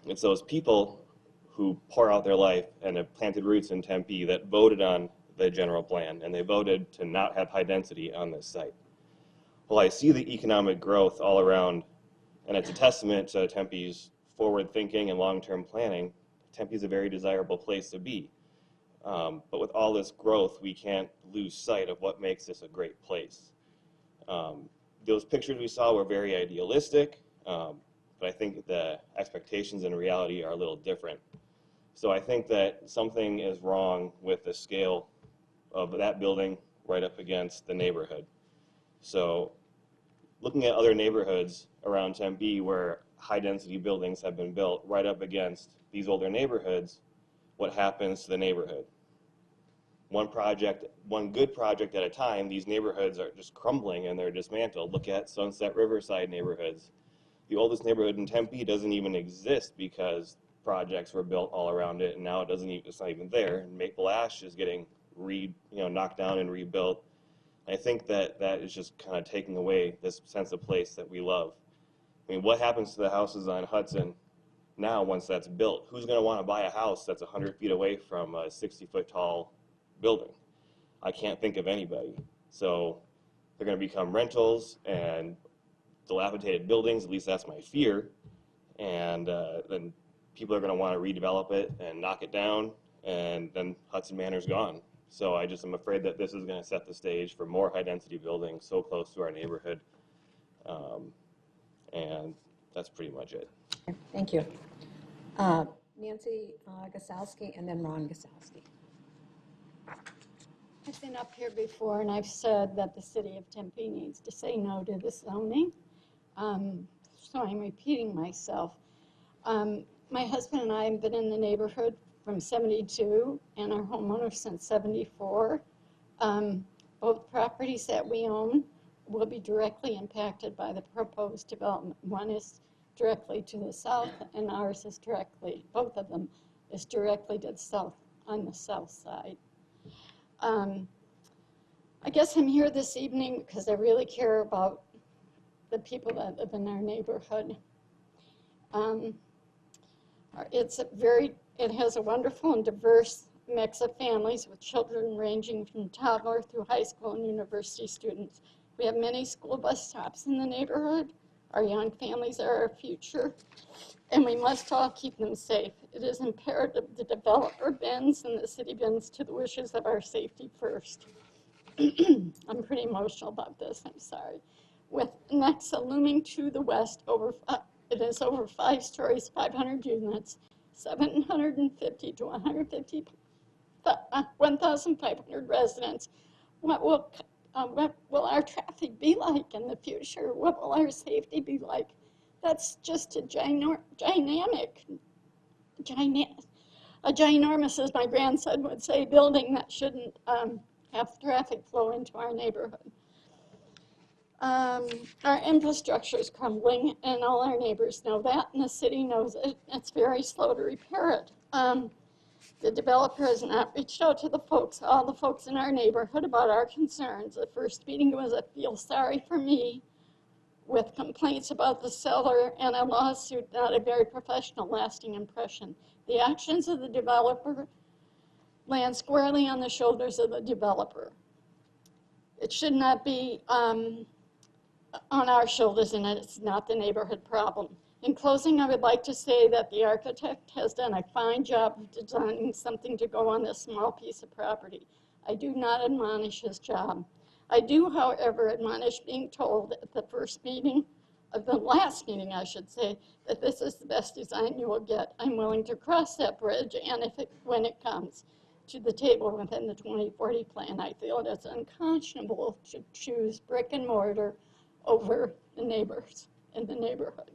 It's those people who pour out their life and have planted roots in Tempe that voted on the general plan, and they voted to not have high density on this site. Well, I see the economic growth all around, and it's a testament to Tempe's forward thinking and long-term planning. Tempe is a very desirable place to be. But with all this growth, we can't lose sight of what makes this a great place. Those pictures we saw were very idealistic, but I think the expectations and reality are a little different. So I think that something is wrong with the scale of that building right up against the neighborhood. So looking at other neighborhoods around Tempe where high-density buildings have been built right up against these older neighborhoods, what happens to the neighborhood? One good project at a time, these neighborhoods are just crumbling and they're dismantled. Look at Sunset Riverside neighborhoods. The oldest neighborhood in Tempe doesn't even exist because projects were built all around it, and now it's not even there. And Maple Ash is getting knocked down and rebuilt. I think that is just kind of taking away this sense of place that we love. I mean, what happens to the houses on Hudson now once that's built? Who's going to want to buy a house that's 100 feet away from a 60-foot tall building? I can't think of anybody. So they're going to become rentals and dilapidated buildings, at least that's my fear. And then people are going to want to redevelop it and knock it down, and then Hudson Manor's gone. So I just am afraid that this is going to set the stage for more high-density buildings so close to our neighborhood. And that's pretty much it. Thank you. Nancy Gosowski and then Ron Gosowski. I've been up here before and I've said that the city of Tempe needs to say no to the zoning. So I'm repeating myself. My husband and I have been in the neighborhood from '72 and our homeowner since '74. Both properties that we own will be directly impacted by the proposed development. One is directly to the south and ours is directly, both of them is directly to the south, on the south side. I guess I'm here this evening because I really care about the people that live in our neighborhood. It has a wonderful and diverse mix of families with children ranging from toddler through high school and university students. We have many school bus stops in the neighborhood. Our young families are our future, and we must all keep them safe. It is imperative the developer bends and the city bends to the wishes of our safety first. I'm pretty emotional about this, I'm sorry. With Nexa looming to the west, it is over 5 stories, 500 units, 750 to 1,500 residents. What will our traffic be like in the future? What will our safety be like? That's just a ginormous, as my grandson would say, building that shouldn't have traffic flow into our neighborhood. Our infrastructure is crumbling, and all our neighbors know that, and the city knows it. It's very slow to repair it. The developer has not reached out to all the folks in our neighborhood about our concerns. The first meeting was a feel sorry for me with complaints about the seller and a lawsuit, not a very professional, lasting impression. The actions of the developer land squarely on the shoulders of the developer. It should not be on our shoulders, and it's not the neighborhood problem. In closing, I would like to say that the architect has done a fine job of designing something to go on this small piece of property. I do not admonish his job. I do, however, admonish being told at the last meeting, I should say, that this is the best design you will get. I'm willing to cross that bridge, and when it comes to the table within the 2040 plan, I feel it is unconscionable to choose brick and mortar over the neighbors in the neighborhood.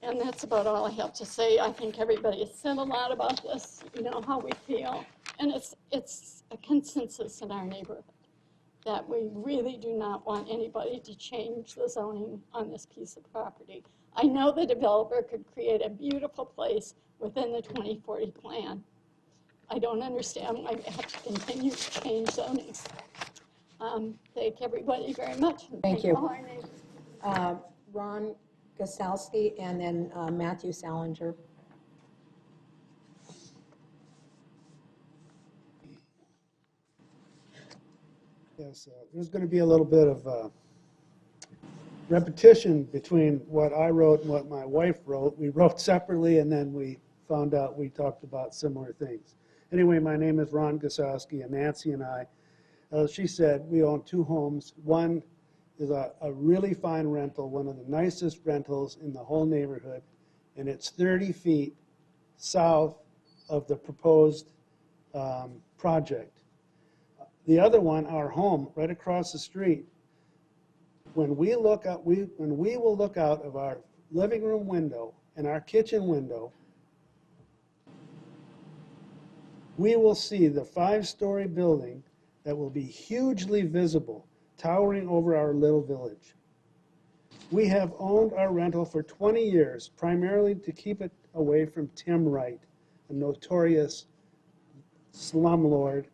And that's about all I have to say. I think everybody has said a lot about this, you know, how we feel. And it's a consensus in our neighborhood that we really do not want anybody to change the zoning on this piece of property. I know the developer could create a beautiful place within the 2040 plan. I don't understand why we have to continue to change zoning. Thank everybody very much. Thank you. all our neighbors. Ron Gosowski and then Matthew Salinger. Yes, there's going to be a little bit of repetition between what I wrote and what my wife wrote. We wrote separately, and then we found out we talked about similar things. Anyway, my name is Ron Gosowski, and Nancy and I, as she said, we own 2 homes. One is a really fine rental, one of the nicest rentals in the whole neighborhood, and it's 30 feet south of the proposed project. The other one, our home, right across the street, when we will look out of our living room window and our kitchen window, we will see the 5-story building that will be hugely visible, towering over our little village. We have owned our rental for 20 years, primarily to keep it away from Tim Wright, a notorious slumlord,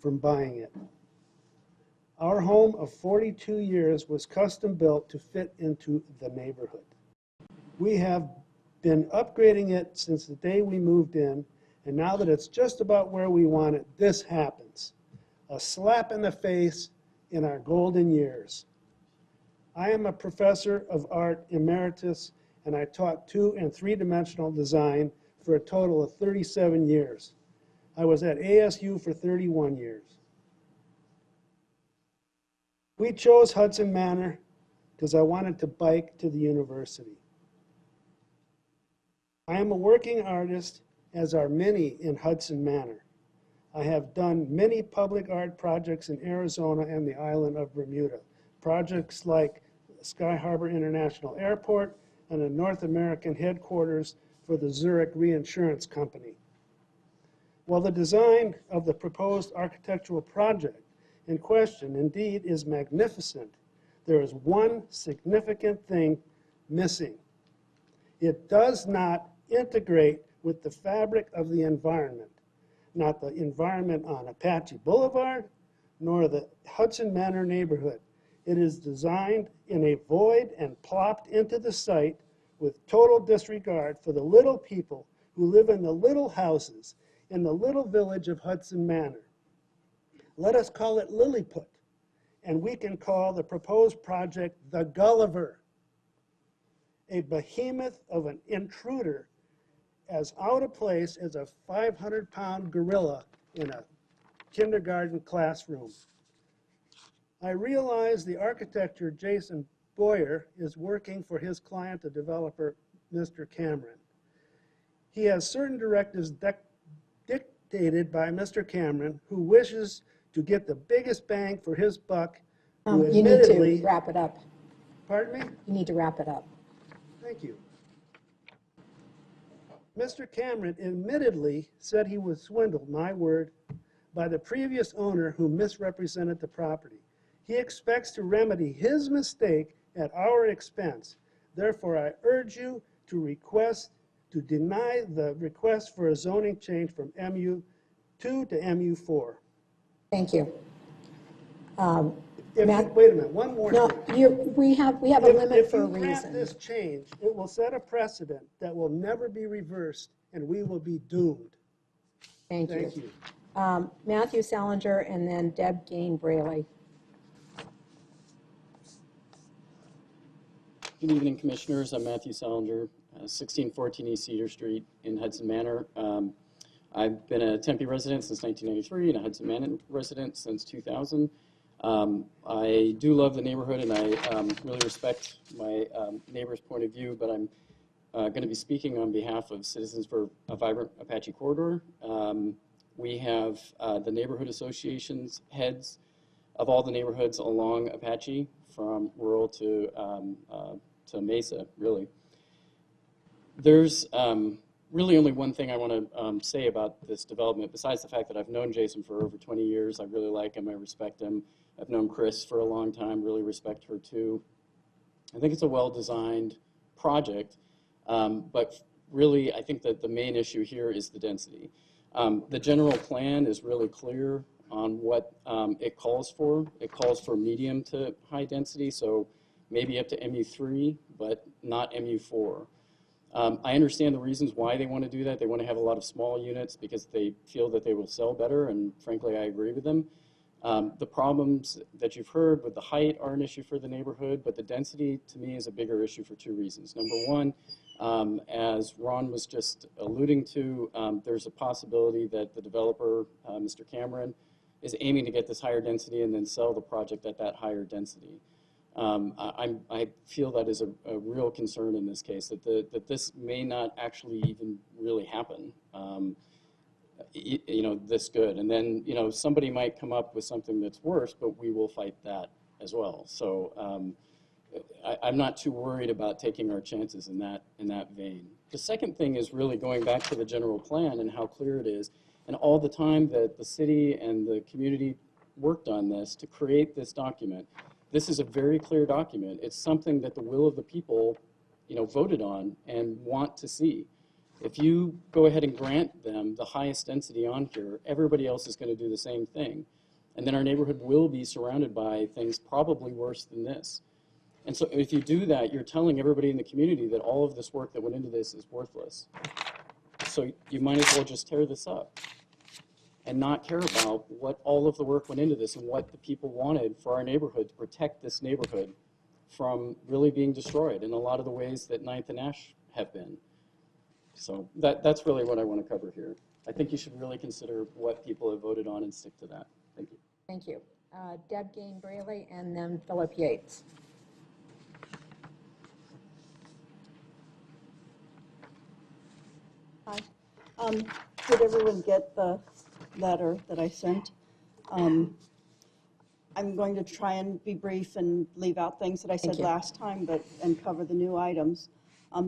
from buying it. Our home of 42 years was custom built to fit into the neighborhood. We have been upgrading it since the day we moved in, and now that it's just about where we want it, this happens. A slap in the face in our golden years. I am a professor of art emeritus and I taught 2- and 3-dimensional design for a total of 37 years. I was at ASU for 31 years. We chose Hudson Manor because I wanted to bike to the university. I am a working artist, as are many in Hudson Manor. I have done many public art projects in Arizona and the island of Bermuda. Projects like Sky Harbor International Airport and a North American headquarters for the Zurich Reinsurance Company. While the design of the proposed architectural project in question indeed is magnificent, there is one significant thing missing. It does not integrate with the fabric of the environment, not the environment on Apache Boulevard, nor the Hudson Manor neighborhood. It is designed in a void and plopped into the site with total disregard for the little people who live in the little houses in the little village of Hudson Manor. Let us call it Lilliput, and we can call the proposed project the Gulliver, a behemoth of an intruder as out of place as a 500-pound gorilla in a kindergarten classroom. I realize the architect Jason Boyer is working for his client, the developer, Mr. Cameron. He has certain directives dictated by Mr. Cameron, who wishes to get the biggest bang for his buck. You need to wrap it up. Pardon me? You need to wrap it up. Thank you. Mr. Cameron admittedly said he was swindled, my word, by the previous owner who misrepresented the property. He expects to remedy his mistake at our expense. Therefore, I urge you to deny the request for a zoning change from MU2 to MU4. Thank you. Wait a minute, one more thing. We have a limit for a If you grant reason. this change, it will set a precedent that will never be reversed, and we will be doomed. Thank you. Thank you. Matthew Salinger and then Deb Gain-Braley. Good evening, Commissioners. I'm Matthew Salinger, 1614 East Cedar Street in Hudson Manor. I've been a Tempe resident since 1993 and a Hudson Manor resident since 2000. I do love the neighborhood, and I really respect my neighbor's point of view, but I'm going to be speaking on behalf of Citizens for a Vibrant Apache Corridor. We have the neighborhood associations heads of all the neighborhoods along Apache, from rural to Mesa, really. There's really only one thing I want to say about this development, besides the fact that I've known Jason for over 20 years. I really like him, I respect him. I've known Chris for a long time, really respect her too. I think it's a well-designed project, but really I think that the main issue here is the density. The general plan is really clear on what it calls for. It calls for medium to high density, so maybe up to MU3, but not MU4. I understand the reasons why they want to do that. They want to have a lot of small units because they feel that they will sell better, and frankly, I agree with them. The problems that you've heard with the height are an issue for the neighborhood, but the density, to me, is a bigger issue for two reasons. Number one, as Ron was just alluding to, there's a possibility that the developer, Mr. Cameron, is aiming to get this higher density and then sell the project at that higher density. I feel that is a real concern in this case, that this may not actually even really happen, this good. And then, somebody might come up with something that's worse, but we will fight that as well. So I'm not too worried about taking our chances in that vein. The second thing is really going back to the general plan and how clear it is, and all the time that the city and the community worked on this to create this document. This is a very clear document. It's something that the will of the people, voted on and want to see. If you go ahead and grant them the highest density on here, everybody else is going to do the same thing. And then our neighborhood will be surrounded by things probably worse than this. And so if you do that, you're telling everybody in the community that all of this work that went into this is worthless. So you might as well just tear this up and not care about what all of the work went into this and what the people wanted for our neighborhood, to protect this neighborhood from really being destroyed in a lot of the ways that Ninth and Ash have been. So that's really what I want to cover here. I think you should really consider what people have voted on and stick to that. Thank you. Thank you. Deb Gain-Braley and then Philip Yates. Hi. Did everyone get the letter that I sent? I'm going to try and be brief and leave out things that I said last time, and cover the new items.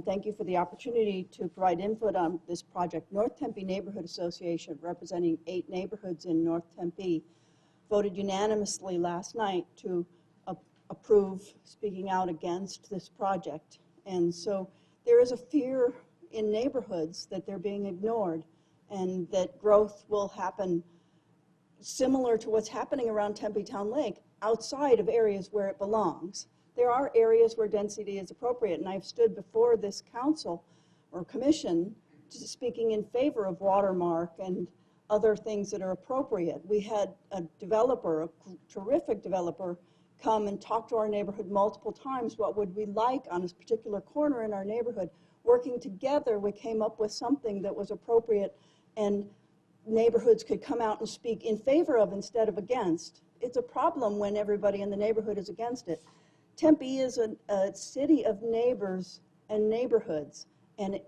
Thank you for the opportunity to provide input on this project. North Tempe Neighborhood Association, representing 8 neighborhoods in North Tempe, voted unanimously last night to approve speaking out against this project. And so there is a fear in neighborhoods that they're being ignored and that growth will happen similar to what's happening around Tempe Town Lake outside of areas where it belongs. There are areas where density is appropriate, and I've stood before this council or commission speaking in favor of watermark and other things that are appropriate. We had a developer, a terrific developer, come and talk to our neighborhood multiple times. What would we like on this particular corner in our neighborhood? Working together, we came up with something that was appropriate and neighborhoods could come out and speak in favor of instead of against. It's a problem when everybody in the neighborhood is against it. Tempe is a city of neighbors and neighborhoods, and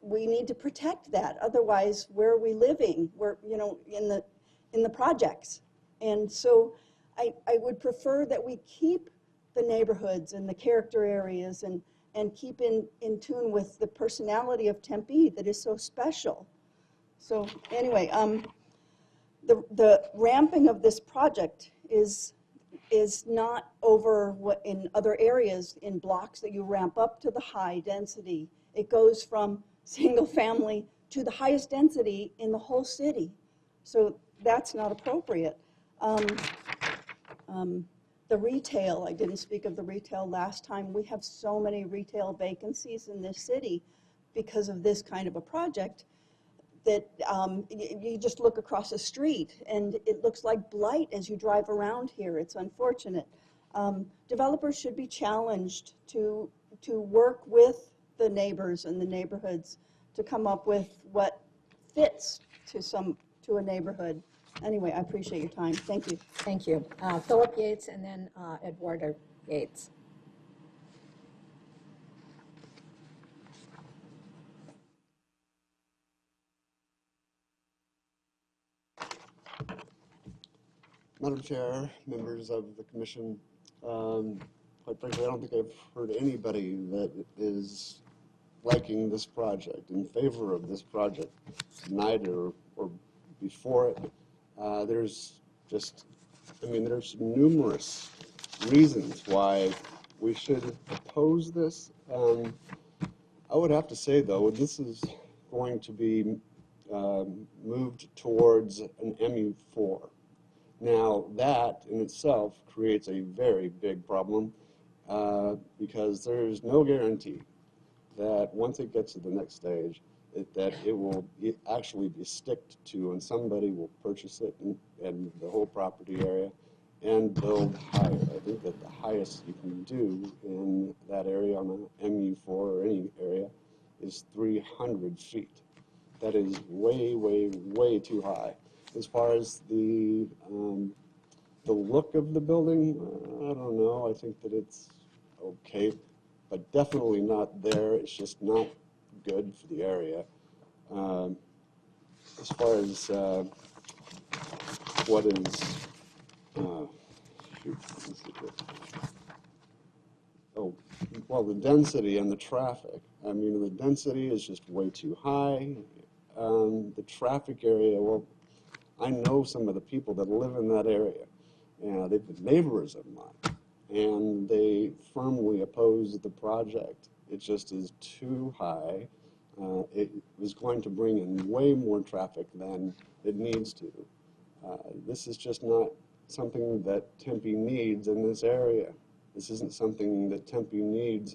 we need to protect that. Otherwise, where are we living? We're, you know, in the projects. And so I would prefer that we keep the neighborhoods and the character areas and keep in tune with the personality of Tempe that is so special. So anyway, the ramping of this project is not over what in other areas in blocks that you ramp up to the high density. It goes from single family to the highest density in the whole city. So that's not appropriate. The retail, I didn't speak of the retail last time. We have so many retail vacancies in this city because of this kind of a project that you just look across the street and it looks like blight as you drive around here. It's unfortunate. Developers should be challenged to work with the neighbors and the neighborhoods to come up with what fits to a neighborhood. Anyway, I appreciate your time. Thank you. Thank you. Philip Yates and then Eduardo Yates. Madam Chair, members of the commission, quite frankly, I don't think I've heard anybody that is liking this project, in favor of this project, tonight or before it. There's just, I mean, there's numerous reasons why we should oppose this. I would have to say, though, this is going to be moved towards an MU4. Now, that in itself creates a very big problem because there's no guarantee that once it gets to the next stage, that it will actually be sticked to and somebody will purchase it and the whole property area and build higher. I think that the highest you can do in that area on a MU4 or any area is 300 feet. That is way, way, way too high. As far as the look of the building, I don't know. I think that it's okay, but definitely not there. It's just not good for the area. As far as what is, oh, well, the density and the traffic. I mean, the density is just way too high. The traffic area, well, I know some of the people that live in that area. They've been neighbors of mine, and they firmly oppose the project. It just is too high. It is going to bring in way more traffic than it needs to. This is just not something that Tempe needs in this area. This isn't something that Tempe needs,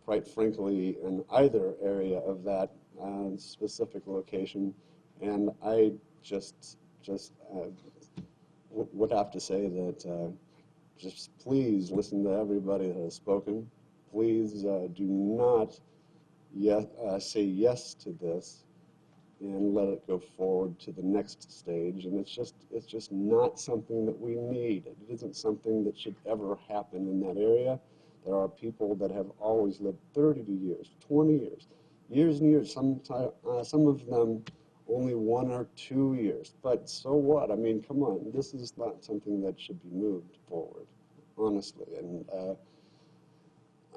quite frankly, in either area of that specific location. And I just would have to say that just please listen to everybody that has spoken. Please do not say yes to this and let it go forward to the next stage. And it's just not something that we need. It isn't something that should ever happen in that area. There are people that have always lived 30 years, 20 years, years and years, some of them only 1 or 2 years. But so what? I mean, come on, this is not something that should be moved forward, honestly. And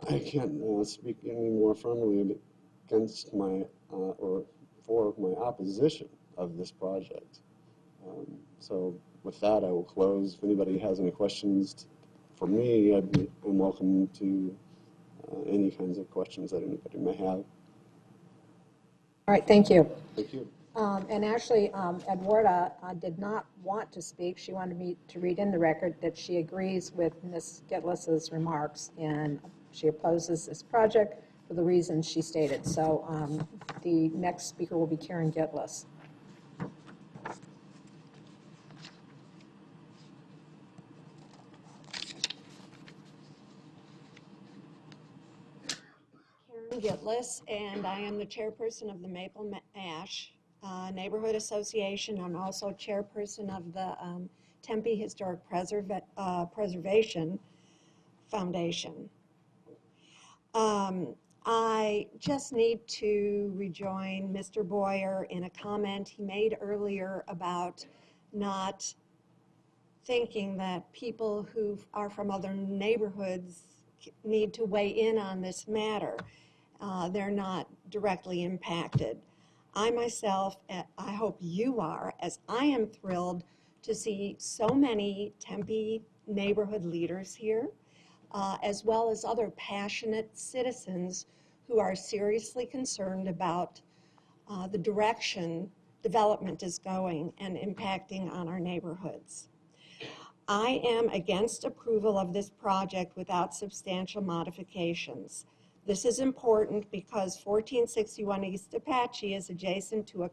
I can't speak any more firmly against my, or for my opposition of this project. So with that, I will close. If anybody has any questions for me, I'm welcome to any kinds of questions that anybody may have. All right, thank you. Thank you. And actually, Edwarda did not want to speak. She wanted me to read in the record that she agrees with Ms. Gitlis's remarks, and she opposes this project for the reasons she stated. So the next speaker will be Karen Gitlis. Karen Gitlis, and I am the chairperson of the Maple Ash Neighborhood Association. I'm also chairperson of the Tempe Historic Preservation Foundation. I just need to rejoin Mr. Boyer in a comment he made earlier about not thinking that people who are from other neighborhoods need to weigh in on this matter. They're not directly impacted. I myself, I hope you are, as I am thrilled to see so many Tempe neighborhood leaders here, as well as other passionate citizens who are seriously concerned about the direction development is going and impacting on our neighborhoods. I am against approval of this project without substantial modifications. This is important because 1461 East Apache is adjacent to a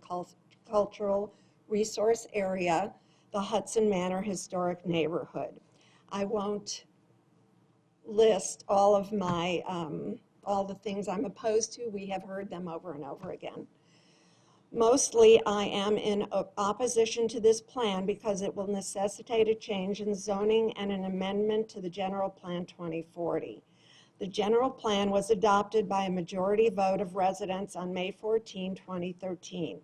cultural resource area, the Hudson Manor Historic Neighborhood. I won't list all of my, all the things I'm opposed to. We have heard them over and over again. Mostly, I am in opposition to this plan because it will necessitate a change in zoning and an amendment to the General Plan 2040. The General Plan was adopted by a majority vote of residents on May 14, 2013.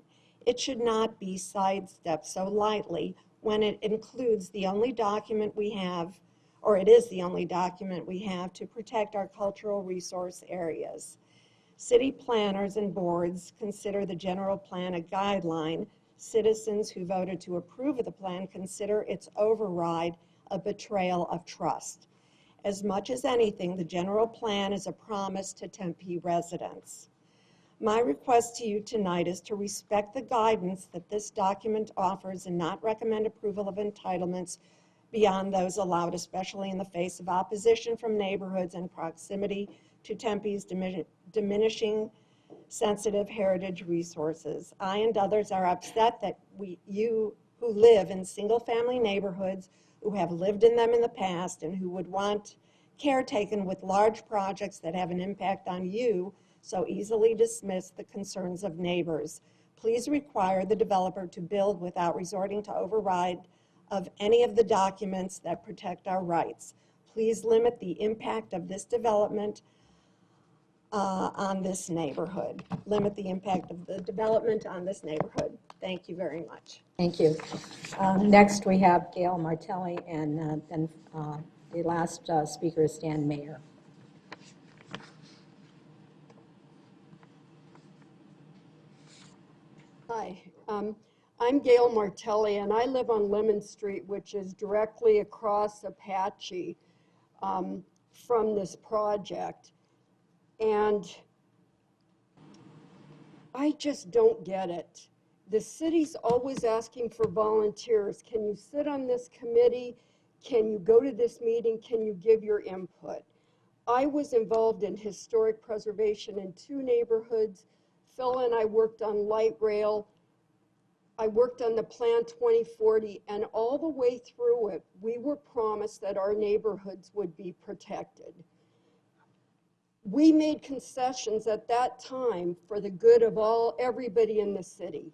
It should not be sidestepped so lightly when it includes the only document we have, or it is the only document we have to protect our cultural resource areas. City planners and boards consider the general plan a guideline. Citizens who voted to approve of the plan consider its override a betrayal of trust. As much as anything, the general plan is a promise to Tempe residents. My request to you tonight is to respect the guidance that this document offers and not recommend approval of entitlements beyond those allowed, especially in the face of opposition from neighborhoods and proximity to Tempe's diminishing sensitive heritage resources. I and others are upset that you who live in single-family neighborhoods, who have lived in them in the past, and who would want care taken with large projects that have an impact on you, so easily dismiss the concerns of neighbors. Please require the developer to build without resorting to override of any of the documents that protect our rights. Please limit the impact of this development on this neighborhood. Limit the impact of the development on this neighborhood. Thank you very much. Thank you. Next, we have Gail Martelli, and then the last speaker is Stan Mayer. Hi, I'm Gail Martelli, and I live on Lemon Street, which is directly across Apache from this project. And I just don't get it. The city's always asking for volunteers. Can you sit on this committee? Can you go to this meeting? Can you give your input? I was involved in historic preservation in 2 neighborhoods. Phil and I worked on light rail. I worked on the Plan 2040, and all the way through it, we were promised that our neighborhoods would be protected. We made concessions at that time for the good of everybody in the city.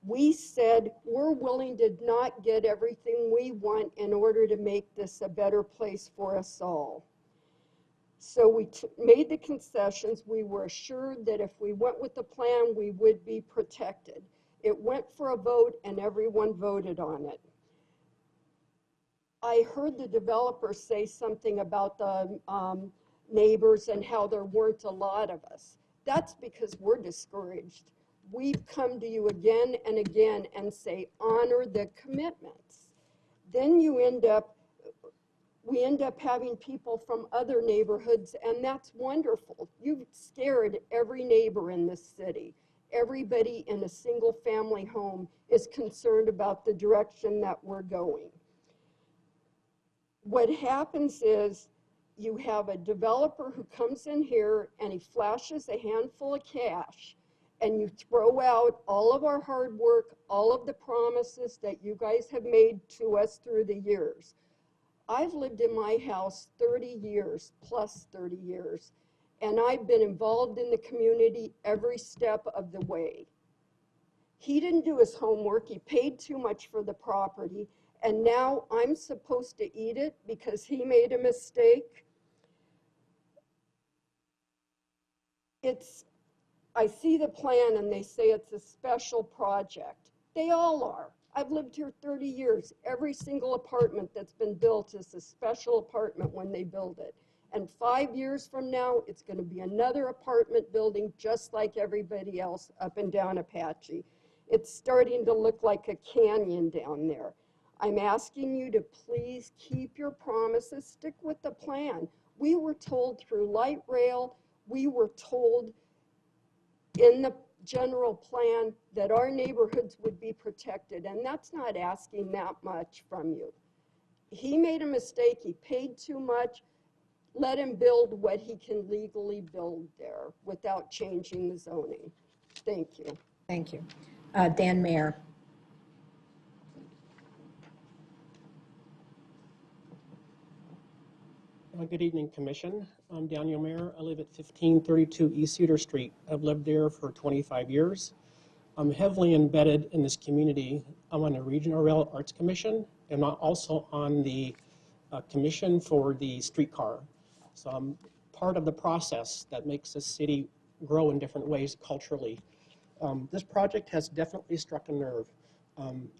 We said we're willing to not get everything we want in order to make this a better place for us all. So we made the concessions. We were assured that if we went with the plan, we would be protected. It went for a vote, and everyone voted on it. I heard the developer say something about the neighbors and how there weren't a lot of us. That's because we're discouraged. We've come to you again and again and say, honor the commitments. Then we end up having people from other neighborhoods, and that's wonderful. You've scared every neighbor in this city. Everybody in a single family home is concerned about the direction that we're going. What happens is you have a developer who comes in here and he flashes a handful of cash, and you throw out all of our hard work, all of the promises that you guys have made to us through the years. I've lived in my house 30 years, plus 30 years, and I've been involved in the community every step of the way. He didn't do his homework. He paid too much for the property, and now I'm supposed to eat it because he made a mistake. I see the plan and they say it's a special project. They all are. I've lived here 30 years. Every single apartment that's been built is a special apartment when they build it. And 5 years from now, it's going to be another apartment building just like everybody else up and down Apache. It's starting to look like a canyon down there. I'm asking you to please keep your promises, stick with the plan. We were told through light rail, we were told in the general plan that our neighborhoods would be protected, and that's not asking that much from you. He made a mistake. He paid too much. Let him build what he can legally build there without changing the zoning. Thank you. Thank you. Dan Mayer. Good evening, Commission. I'm Daniel Mayer. I live at 1532 East Cedar Street. I've lived there for 25 years. I'm heavily embedded in this community. I'm on the Regional Rail Arts Commission, and I'm also on the Commission for the Streetcar. So I'm part of the process that makes this city grow in different ways culturally. This project has definitely struck a nerve.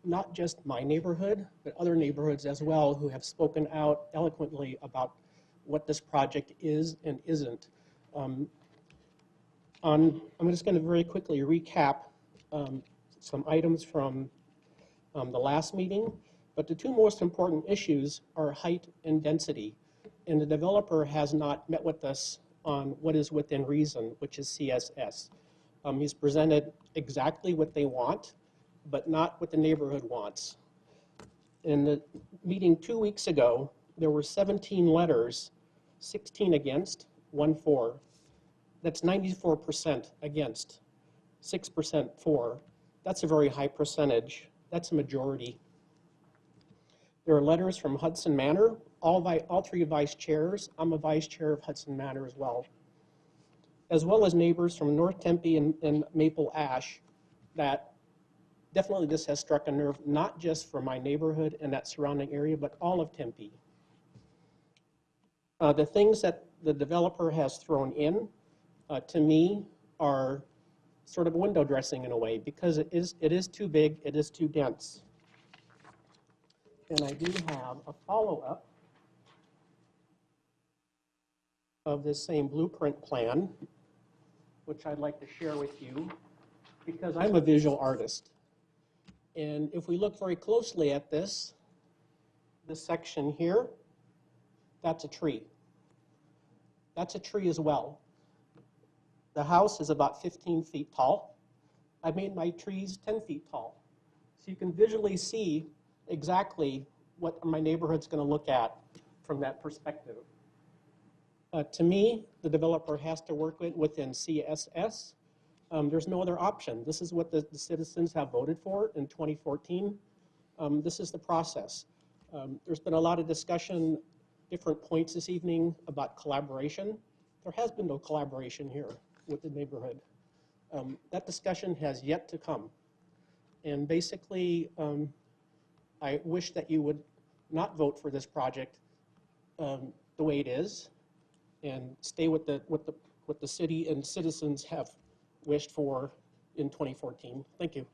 Not just my neighborhood, but other neighborhoods as well who have spoken out eloquently about what this project is and isn't. I'm just going to very quickly recap some items from the last meeting, but the two most important issues are height and density. And the developer has not met with us on what is within reason, which is CSS. He's presented exactly what they want, but not what the neighborhood wants. In the meeting 2 weeks ago, there were 17 letters, 16 against, 1 for. That's 94% against, 6% for. That's a very high percentage. That's a majority. There are letters from Hudson Manor, all three vice chairs. I'm a vice chair of Hudson Manor as well as neighbors from North Tempe and Maple Ash that definitely this has struck a nerve, not just for my neighborhood and that surrounding area, but all of Tempe. The things that the developer has thrown in, to me, are sort of window dressing in a way, because it is too big, it is too dense. And I do have a follow-up of this same blueprint plan, which I'd like to share with you, because I'm a visual artist. And if we look very closely at this section here, that's a tree. That's a tree as well. The house is about 15 feet tall. I made my trees 10 feet tall. So you can visually see exactly what my neighborhood's going to look at from that perspective. To me, the developer has to work within CSS, There's no other option. This is what the citizens have voted for in 2014. This is the process. There's been a lot of discussion, different points this evening about collaboration. There has been no collaboration here with the neighborhood. That discussion has yet to come. And basically, I wish that you would not vote for this project the way it is, and stay with what the city and citizens have wished for in 2014. Thank you.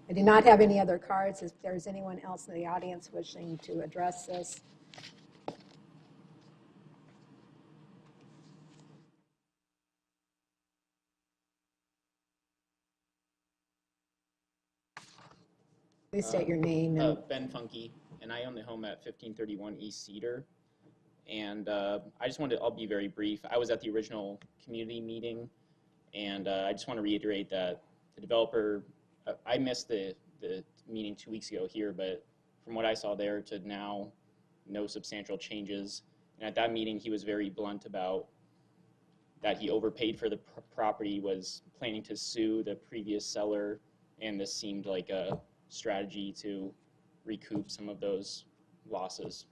I do not have any other cards. If there's anyone else in the audience wishing to address this. Please state your name. And Ben Funky, and I own the home at 1531 East Cedar. And I just wanted to, I'll be very brief. I was at the original community meeting, and I just want to reiterate that the developer, I missed the meeting 2 weeks ago here, but from what I saw there to now, no substantial changes. And at that meeting, he was very blunt about that he overpaid for the property, was planning to sue the previous seller, and this seemed like a strategy to recoup some of those losses.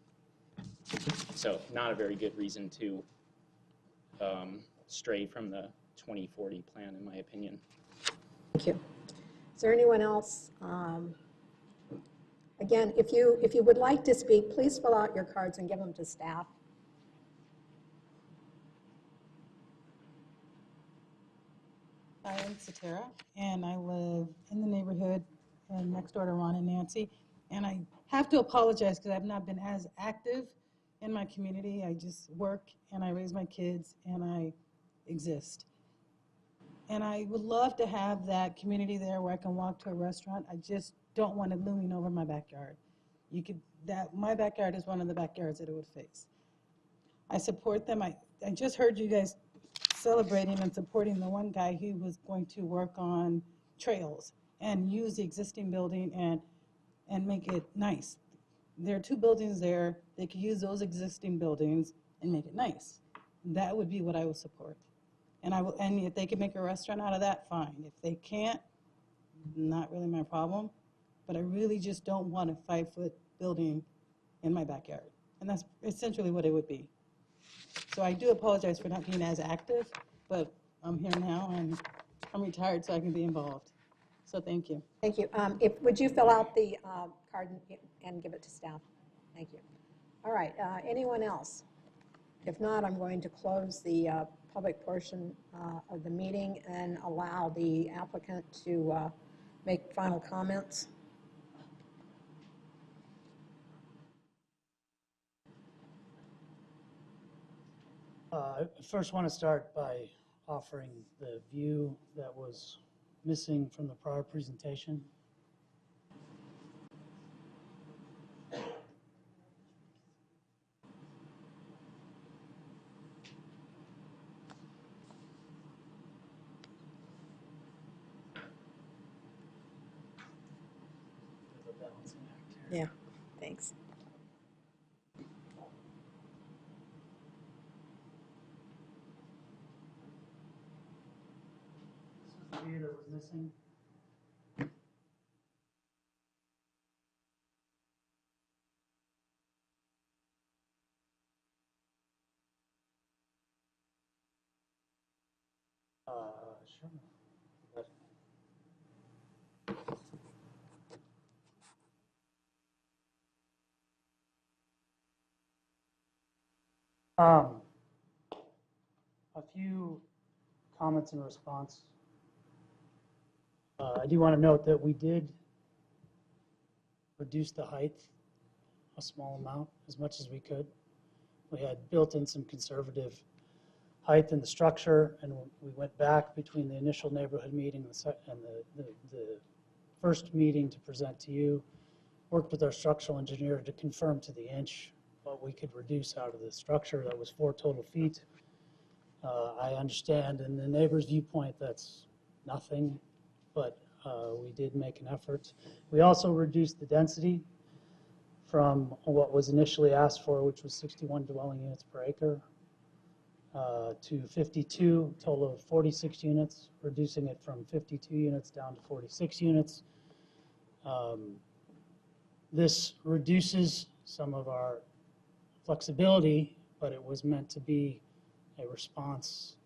So not a very good reason to stray from the 2040 plan, in my opinion. thank you. Is there anyone else? Again, if you would like to speak, please fill out your cards and give them to staff. I am Satara, and I live in the neighborhood next door to Ron and Nancy. And I have to apologize because I've not been as active in my community. I just work and I raise my kids and I exist. And I would love to have that community there where I can walk to a restaurant. I just don't want it looming over my backyard. My backyard is one of the backyards that it would face. I support them. I just heard you guys celebrating and supporting the one guy who was going to work on trails and use the existing building and make it nice. There are 2 buildings there. They could use those existing buildings and make it nice. That would be what I would support. And if they could make a restaurant out of that, fine. If they can't, not really my problem. But I really just don't want a 5-foot building in my backyard. And that's essentially what it would be. So I do apologize for not being as active, but I'm here now and I'm retired so I can be involved. So thank you. Thank you. Would you fill out the card and give it to staff? Thank you. All right, anyone else? If not, I'm going to close the public portion of the meeting and allow the applicant to make final comments. I first want to start by offering the view that was missing from the prior presentation. Yeah, thanks. This was the view that was missing. Sure. A few comments in response. I do want to note that we did reduce the height a small amount, as much as we could. We had built in some conservative height in the structure, and we went back between the initial neighborhood meeting and the first meeting to present to you, worked with our structural engineer to confirm to the inch what we could reduce out of the structure. That was 4 total feet. I understand in the neighbor's viewpoint that's nothing, but we did make an effort. We also reduced the density from what was initially asked for, which was 61 dwelling units per acre. to 52, total of 46 units, reducing it from 52 units down to 46 units. This reduces some of our flexibility, but it was meant to be a response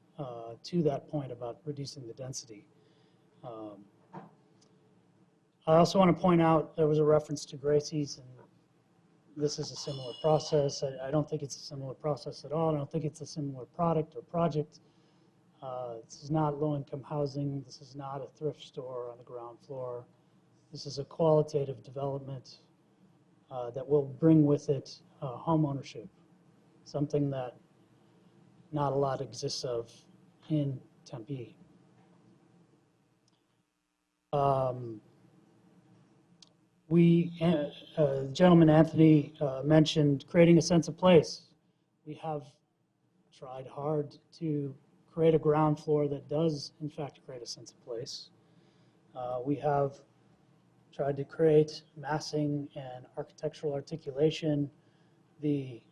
to that point about reducing the density. I also want to point out there was a reference to Gracie's, and this is a similar process. I don't think it's a similar process at all. I don't think it's a similar product or project. This is not low-income housing. This is not a thrift store on the ground floor. This is a qualitative development that will bring with it home ownership, something that not a lot exists of in Tempe. Gentleman Anthony mentioned creating a sense of place. We have tried hard to create a ground floor that does, in fact, create a sense of place. We have tried to create massing and architectural articulation. The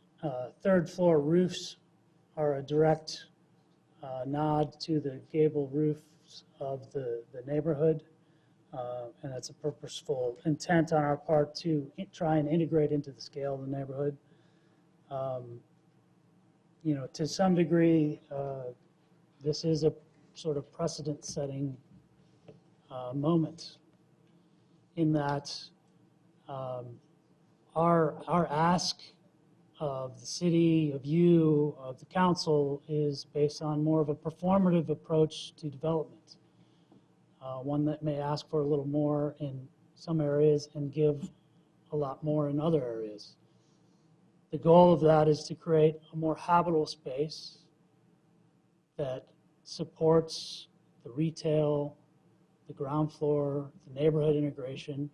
third floor roofs are a direct nod to the gable roofs of the neighborhood. And it's a purposeful intent on our part to try and integrate into the scale of the neighborhood. You know, to some degree, this is a sort of precedent-setting moment in that our ask of the city, of you, of the council is based on more of a performative approach to development. One that may ask for a little more in some areas and give a lot more in other areas. The goal of that is to create a more habitable space that supports the retail, the ground floor, the neighborhood integration,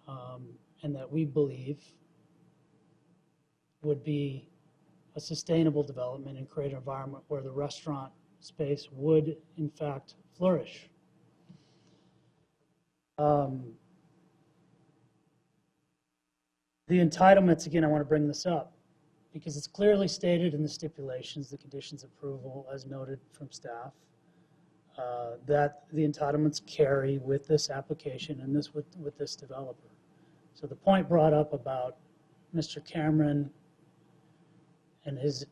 and that we believe would be a sustainable development and create an environment where the restaurant space would, in fact, flourish. The entitlements, again, I want to bring this up because it's clearly stated in the stipulations, the conditions of approval, as noted from staff, that the entitlements carry with this application and this with this developer. So the point brought up about Mr. Cameron and his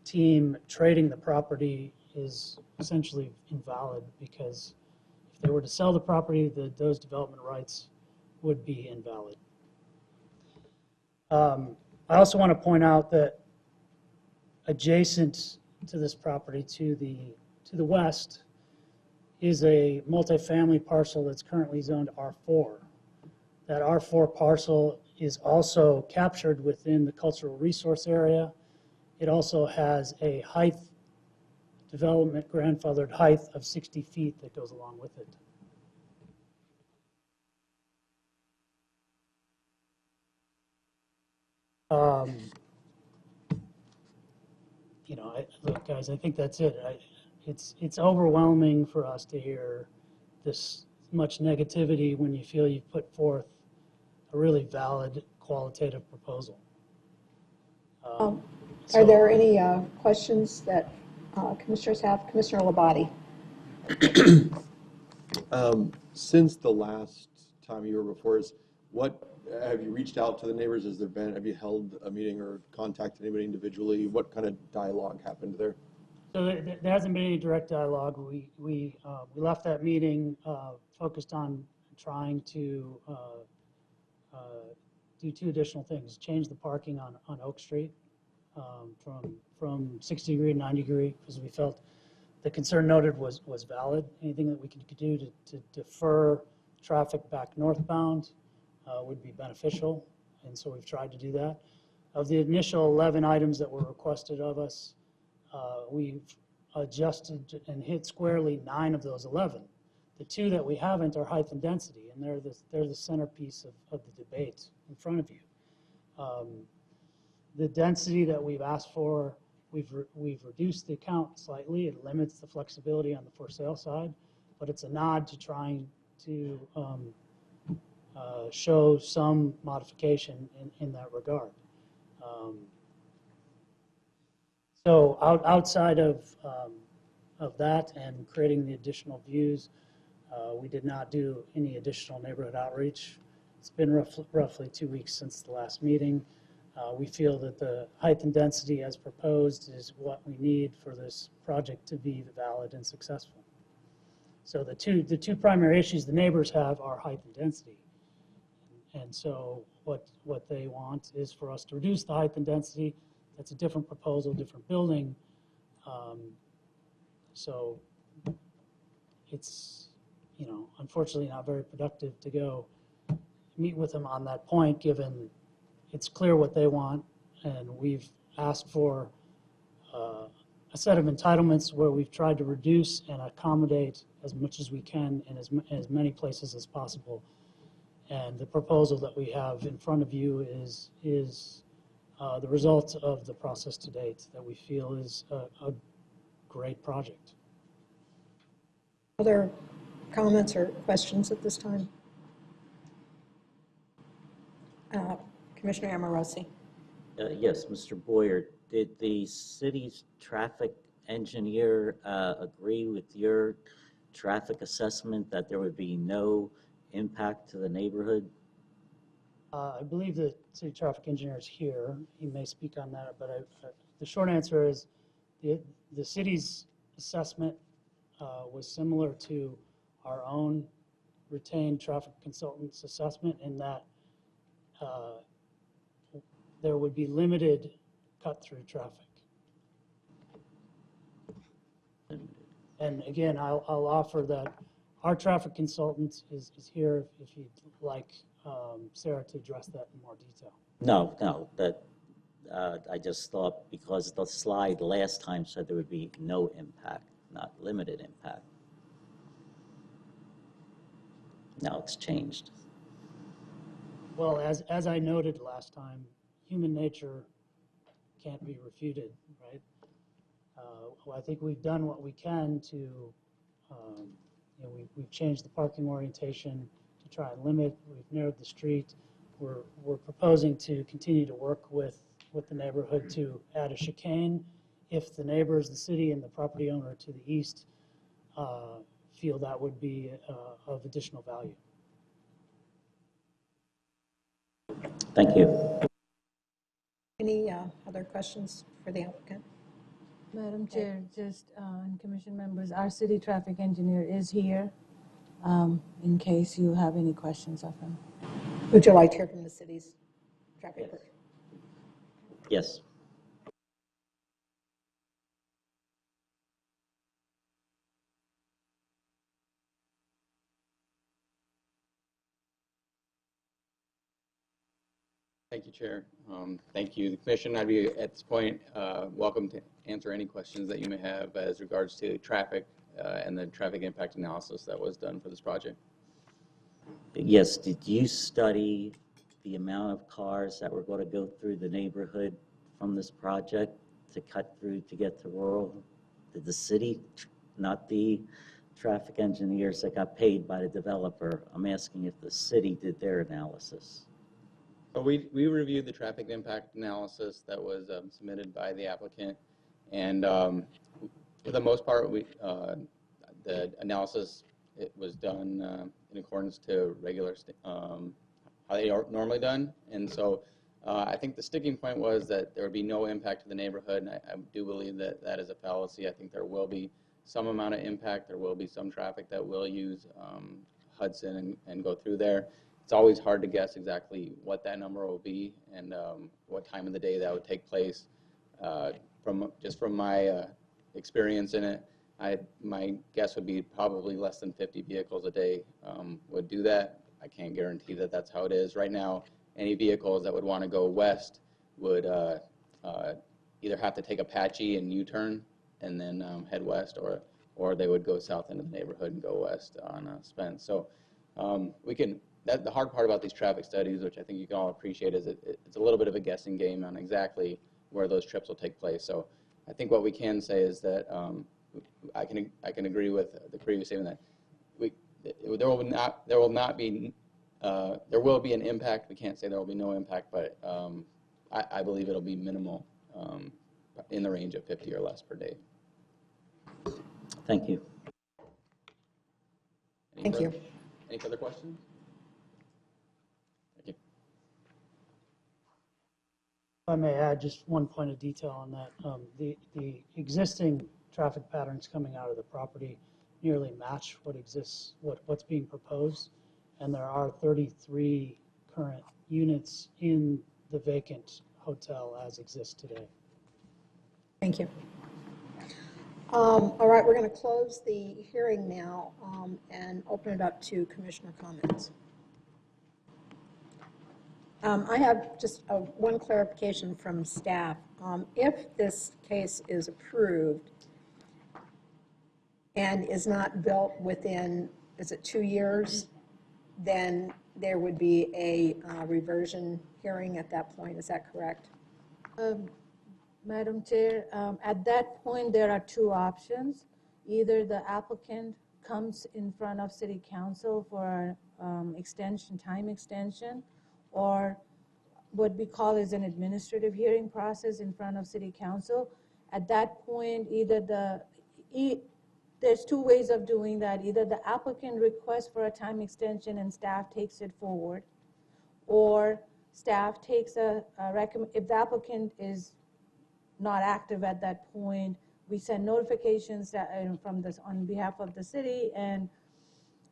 team trading the property is essentially invalid because if they were to sell the property, those development rights would be invalid. I also want to point out that adjacent to this property to the west is a multifamily parcel that's currently zoned R4. That R4 parcel is also captured within the cultural resource area. It also has a height development, grandfathered height of 60 feet that goes along with it. You know, look, guys, I think that's it. It's overwhelming for us to hear this much negativity when you feel you've put forth a really valid qualitative proposal. Are there any questions that commissioners have? Commissioner Labate. Since the last time you were before us, what have you reached out to the neighbors? Have you held a meeting or contacted anybody individually? What kind of dialogue happened there? So there hasn't been any direct dialogue. We left that meeting focused on trying to do two additional things: change the parking on Oak Street from 60 degree to 90 degree, because we felt the concern noted was valid. Anything that we could do to defer traffic back northbound would be beneficial, and so we've tried to do that. Of the initial 11 items that were requested of us, we've adjusted and hit squarely 9 of those 11. The 2 that we haven't are height and density, and they're the centerpiece of the debate in front of you. The density that we've asked for, we've reduced the count slightly. It limits the flexibility on the for sale side, but it's a nod to trying to show some modification in that regard. So outside of that and creating the additional views, we did not do any additional neighborhood outreach. It's been roughly 2 weeks since the last meeting. We feel that the height and density as proposed is what we need for this project to be valid and successful. So the two primary issues the neighbors have are height and density. And so what they want is for us to reduce the height and density. That's a different proposal, different building. So it's, unfortunately not very productive to go meet with them on that point, given it's clear what they want. And we've asked for a set of entitlements where we've tried to reduce and accommodate as much as we can in as many places as possible. And the proposal that we have in front of you is the result of the process to date that we feel is a great project. Other comments or questions at this time? Commissioner Amorosi. Yes, Mr. Boyer, did the city's traffic engineer agree with your traffic assessment that there would be no impact to the neighborhood? I believe the city traffic engineer is here. He may speak on that, but the short answer is the city's assessment was similar to our own retained traffic consultant's assessment in that there would be limited cut-through traffic. And again, I'll offer that our traffic consultant is here if you'd like Sarah to address that in more detail. No, that I just thought because the slide last time said there would be no impact, not limited impact. Now it's changed. Well, as I noted last time, human nature can't be refuted, right? Well, I think we've done what we can to, we've changed the parking orientation to try and limit. We've narrowed the street. We're proposing to continue to work with the neighborhood to add a chicane if the neighbors, the city, and the property owner to the east feel that would be of additional value. Thank you. Any other questions for the applicant? Madam Chair, just and commission members, our city traffic engineer is here in case you have any questions of him. Would you like to hear from the city's traffic person? Yes. Thank you, Chair. Thank you. The Commission, I'd be at this point welcome to answer any questions that you may have as regards to traffic and the traffic impact analysis that was done for this project. Yes, did you study the amount of cars that were going to go through the neighborhood from this project to cut through to get to rural? Did the city, not the traffic engineers that got paid by the developer, I'm asking if the city did their analysis? So we reviewed the traffic impact analysis that was submitted by the applicant, and for the most part, the analysis was done in accordance to regular how they are normally done, and so I think the sticking point was that there would be no impact to the neighborhood, and I do believe that that is a fallacy. I think there will be some amount of impact. There will be some traffic that will use Hudson and go through there. It's always hard to guess exactly what that number will be and what time of the day that would take place. From my experience in it, my guess would be probably less than 50 vehicles a day would do that. I can't guarantee that that's how it is. Right now, any vehicles that would want to go west would either have to take Apache and U-turn and then head west, or they would go south into the neighborhood and go west on Spence. So we can. The hard part about these traffic studies, which I think you can all appreciate, is it's a little bit of a guessing game on exactly where those trips will take place. So I think what we can say is that I can agree with the previous statement that there will be an impact. We can't say there will be no impact, but I believe it'll be minimal, in the range of 50 or less per day. Thank you. Thank you. Any further questions? Thank you. If I may add just one point of detail on that. The existing traffic patterns coming out of the property nearly match what's being proposed, and there are 33 current units in the vacant hotel as exists today. Thank you. All right, we're going to close the hearing now and open it up to commissioner comments. I have just one clarification from staff. If this case is approved and is not built within, is it 2 years, then there would be a reversion hearing at that point. Is that correct? Madam Chair, at that point, there are two options. Either the applicant comes in front of City Council for time extension, or what we call is an administrative hearing process in front of City Council. At that point, there's two ways of doing that. Either the applicant requests for a time extension and staff takes it forward, or staff takes if the applicant is not active at that point, we send notifications from this on behalf of the city, and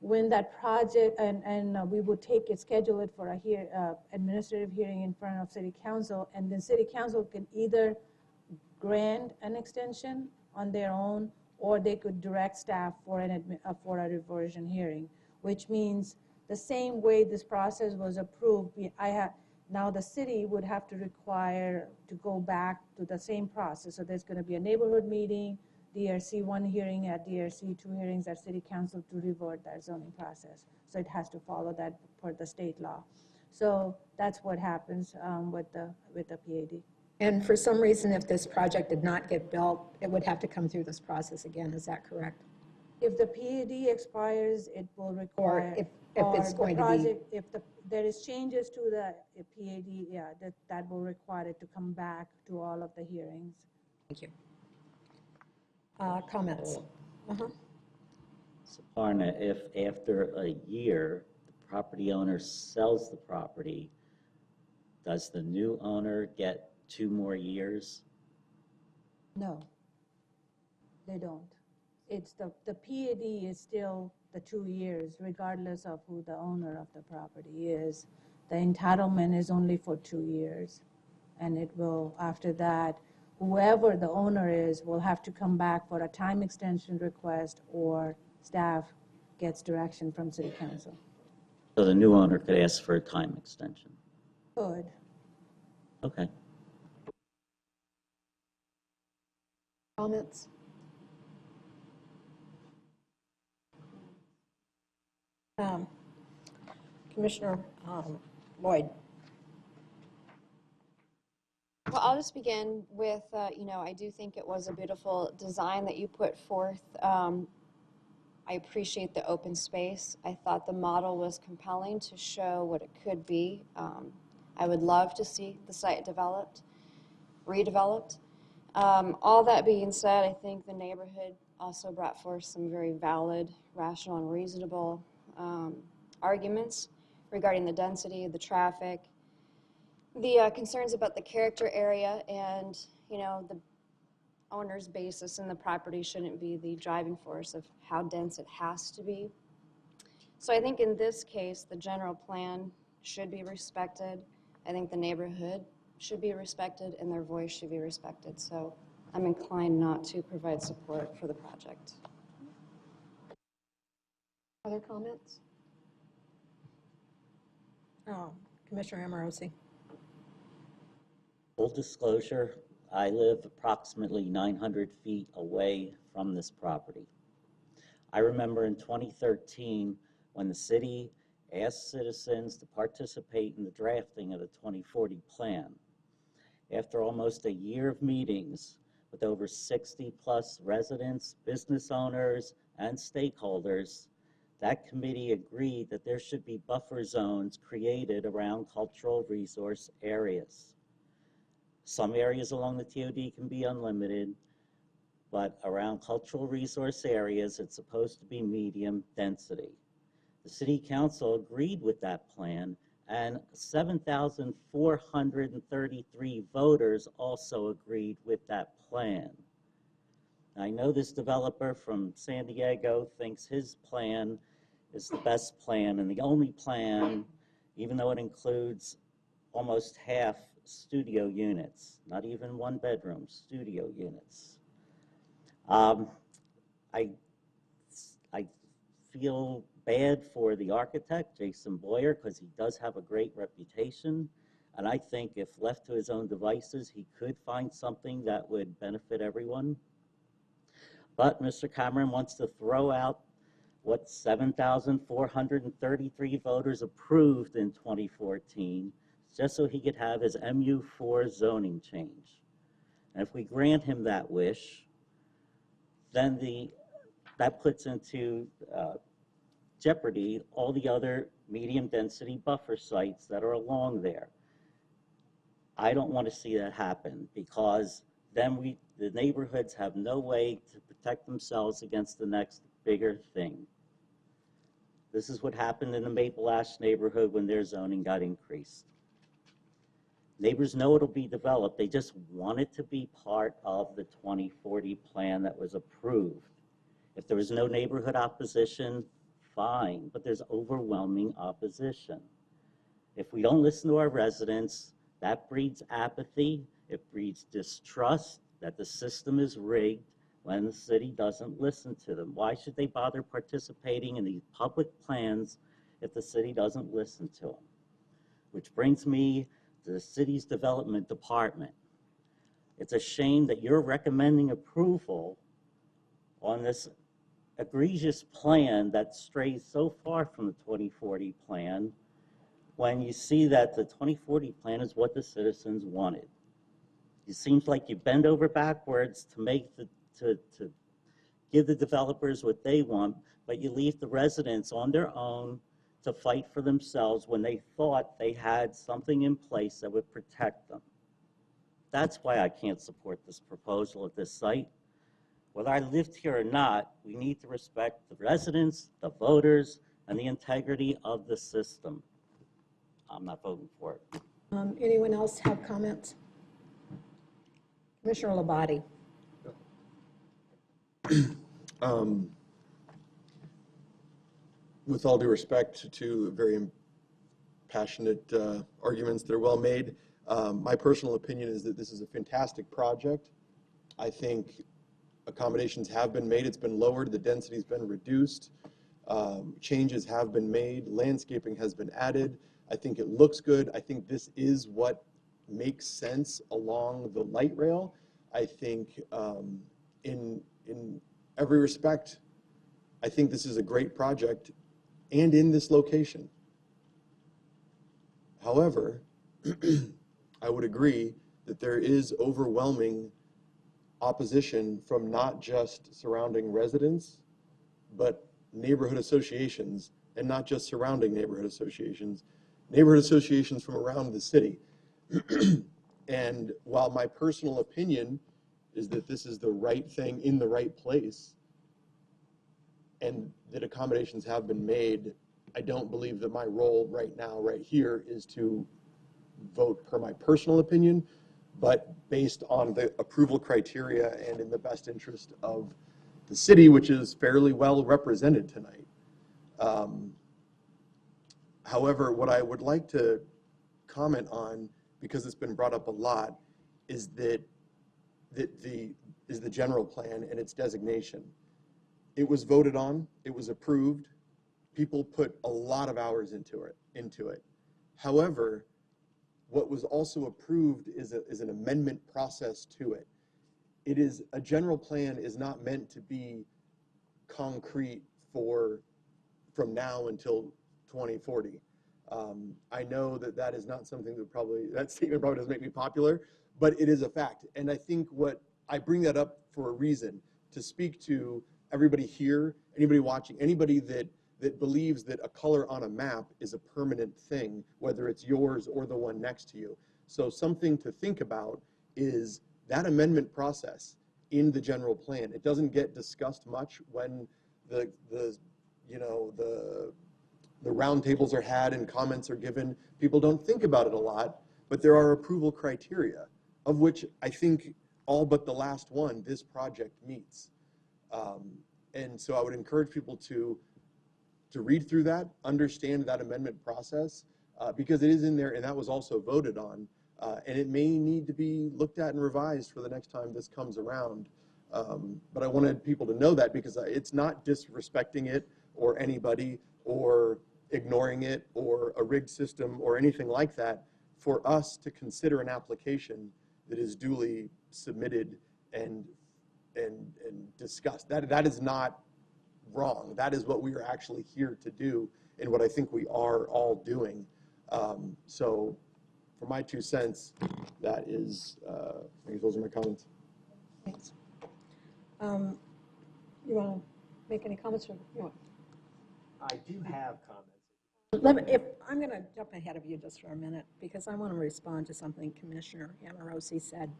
when that project, we would schedule it for a administrative hearing in front of City Council, and then City Council can either grant an extension on their own, or they could direct staff for a reversion hearing, which means the same way this process was approved, now the city would have to require to go back to the same process. So there's going to be a neighborhood meeting, DRC 1 hearing at DRC 2 hearings at City Council to revert that zoning process. So it has to follow that per the state law. So that's what happens with the PAD. And for some reason, if this project did not get built, it would have to come through this process again. Is that correct? If the PAD expires, it will require. Or if it's going to be. If there is changes to the PAD, yeah, that will require it to come back to all of the hearings. Thank you. Comments? Suparna, if after a year, the property owner sells the property, does the new owner get 2 more years? No, they don't. It's the PAD is still the 2 years, regardless of who the owner of the property is. The entitlement is only for 2 years. And it will, after that, whoever the owner is will have to come back for a time extension request, or staff gets direction from City Council. So the new owner could ask for a time extension? Good. Okay. Comments? Commissioner Lloyd. Well, I'll just begin with, I do think it was a beautiful design that you put forth. I appreciate the open space. I thought the model was compelling to show what it could be. I would love to see the site redeveloped. All that being said, I think the neighborhood also brought forth some very valid, rational, and reasonable arguments regarding the density, the traffic, the concerns about the character area, and the owner's basis in the property shouldn't be the driving force of how dense it has to be. So I think in this case, the general plan should be respected. I think the neighborhood should be respected, and their voice should be respected. So I'm inclined not to provide support for the project. Other comments? Commissioner Amorosi. Full disclosure, I live approximately 900 feet away from this property. I remember in 2013 when the city asked citizens to participate in the drafting of the 2040 plan. After almost a year of meetings with over 60 plus residents, business owners, and stakeholders, that committee agreed that there should be buffer zones created around cultural resource areas. Some areas along the TOD can be unlimited, but around cultural resource areas, it's supposed to be medium density. The city council agreed with that plan, and 7,433 voters also agreed with that plan. I know this developer from San Diego thinks his plan is the best plan and the only plan, even though it includes almost half studio units, not even one bedroom, studio units. I feel bad for the architect, Jason Boyer, because he does have a great reputation. And I think if left to his own devices, he could find something that would benefit everyone. But Mr. Cameron wants to throw out what 7,433 voters approved in 2014, just so he could have his MU4 zoning change. And if we grant him that wish, then that puts into jeopardy all the other medium density buffer sites that are along there. I don't want to see that happen, because then the neighborhoods have no way to protect themselves against the next bigger thing. This is what happened in the Maple Ash neighborhood when their zoning got increased. Neighbors know it'll be developed. They just want it to be part of the 2040 plan that was approved. If there was no neighborhood opposition, fine, but there's overwhelming opposition. If we don't listen to our residents, that breeds apathy. It breeds distrust that the system is rigged when the city doesn't listen to them. Why should they bother participating in these public plans if the city doesn't listen to them? Which brings me to the city's development department. It's a shame that you're recommending approval on this egregious plan that strays so far from the 2040 plan, when you see that the 2040 plan is what the citizens wanted. It seems like you bend over backwards to give the developers what they want, but you leave the residents on their own to fight for themselves when they thought they had something in place that would protect them. That's why I can't support this proposal at this site. Whether I lived here or not, we need to respect the residents, the voters, and the integrity of the system. I'm not voting for it. Anyone else have comments? Commissioner Labate. With all due respect to very passionate arguments that are well made, my personal opinion is that this is a fantastic project. I think accommodations have been made. It's been lowered. The density's been reduced. Changes have been made. Landscaping has been added. I think it looks good. I think this is what makes sense along the light rail. I think in every respect, I think this is a great project and in this location. However, I would agree that there is overwhelming opposition from not just surrounding residents, but neighborhood associations, and not just surrounding neighborhood associations from around the city. And while my personal opinion is that this is the right thing in the right place, and that accommodations have been made, I don't believe that my role right now, right here, is to vote per my personal opinion, but based on the approval criteria and in the best interest of the city, which is fairly well represented tonight. However, what I would like to comment on, because it's been brought up a lot, is the general plan and its designation. It was voted on, it was approved, people put a lot of hours into it. However, what was also approved is an amendment process to it. A general plan is not meant to be concrete from now until 2040. I know that is not something that statement probably doesn't make me popular, but it is a fact. And I think I bring that up for a reason, to speak to everybody here, anybody watching, anybody that believes that a color on a map is a permanent thing, whether it's yours or the one next to you. So something to think about is that amendment process in the general plan. It doesn't get discussed much when the roundtables are had and comments are given. People don't think about it a lot, but there are approval criteria, of which I think all but the last one this project meets. And so I would encourage people to read through that, understand that amendment process, because it is in there and that was also voted on. And it may need to be looked at and revised for the next time this comes around. But I wanted people to know that because it's not disrespecting it or anybody or ignoring it or a rigged system or anything like that for us to consider an application that is duly submitted and discussed. That is not wrong. That is what we are actually here to do and what I think we are all doing. So for my 2 cents, that is, I guess those are my comments. Thanks. You want to make any comments? Or you want? I do have comments. I'm going to jump ahead of you just for a minute because I want to respond to something Commissioner Amorosi said.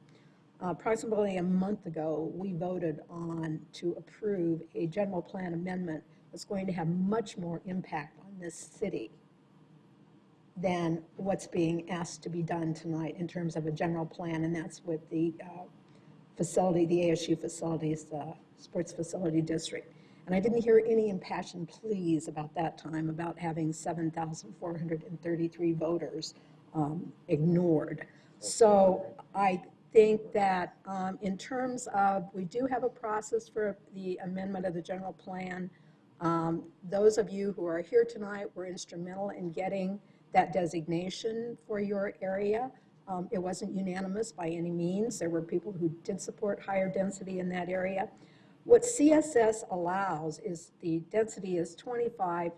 Approximately a month ago, we voted on to approve a general plan amendment that's going to have much more impact on this city than what's being asked to be done tonight in terms of a general plan, and that's with the facility, the ASU facilities, the sports facility district. And I didn't hear any impassioned pleas about that time about having 7,433 voters ignored. So I think that in terms of, we do have a process for the amendment of the general plan. Those of you who are here tonight were instrumental in getting that designation for your area. It wasn't unanimous by any means. There were people who did support higher density in that area. What CSS allows is the density is 25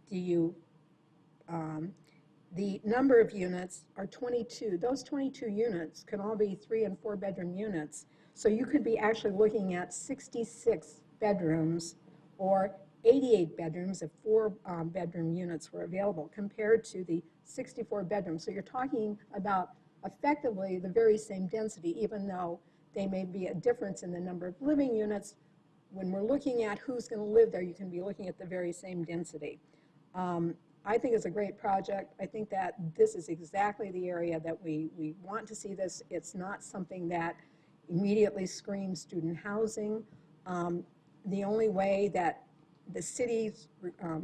DU. The number of units are 22. Those 22 units can all be 3- and 4-bedroom units. So you could be actually looking at 66 bedrooms or 88 bedrooms if 4-bedroom units were available compared to the 64 bedrooms. So you're talking about effectively the very same density, even though they may be a difference in the number of living units. When we're looking at who's going to live there, you can be looking at the very same density. I think it's a great project. I think that this is exactly the area that we want to see this. It's not something that immediately screams student housing. The only way that the city's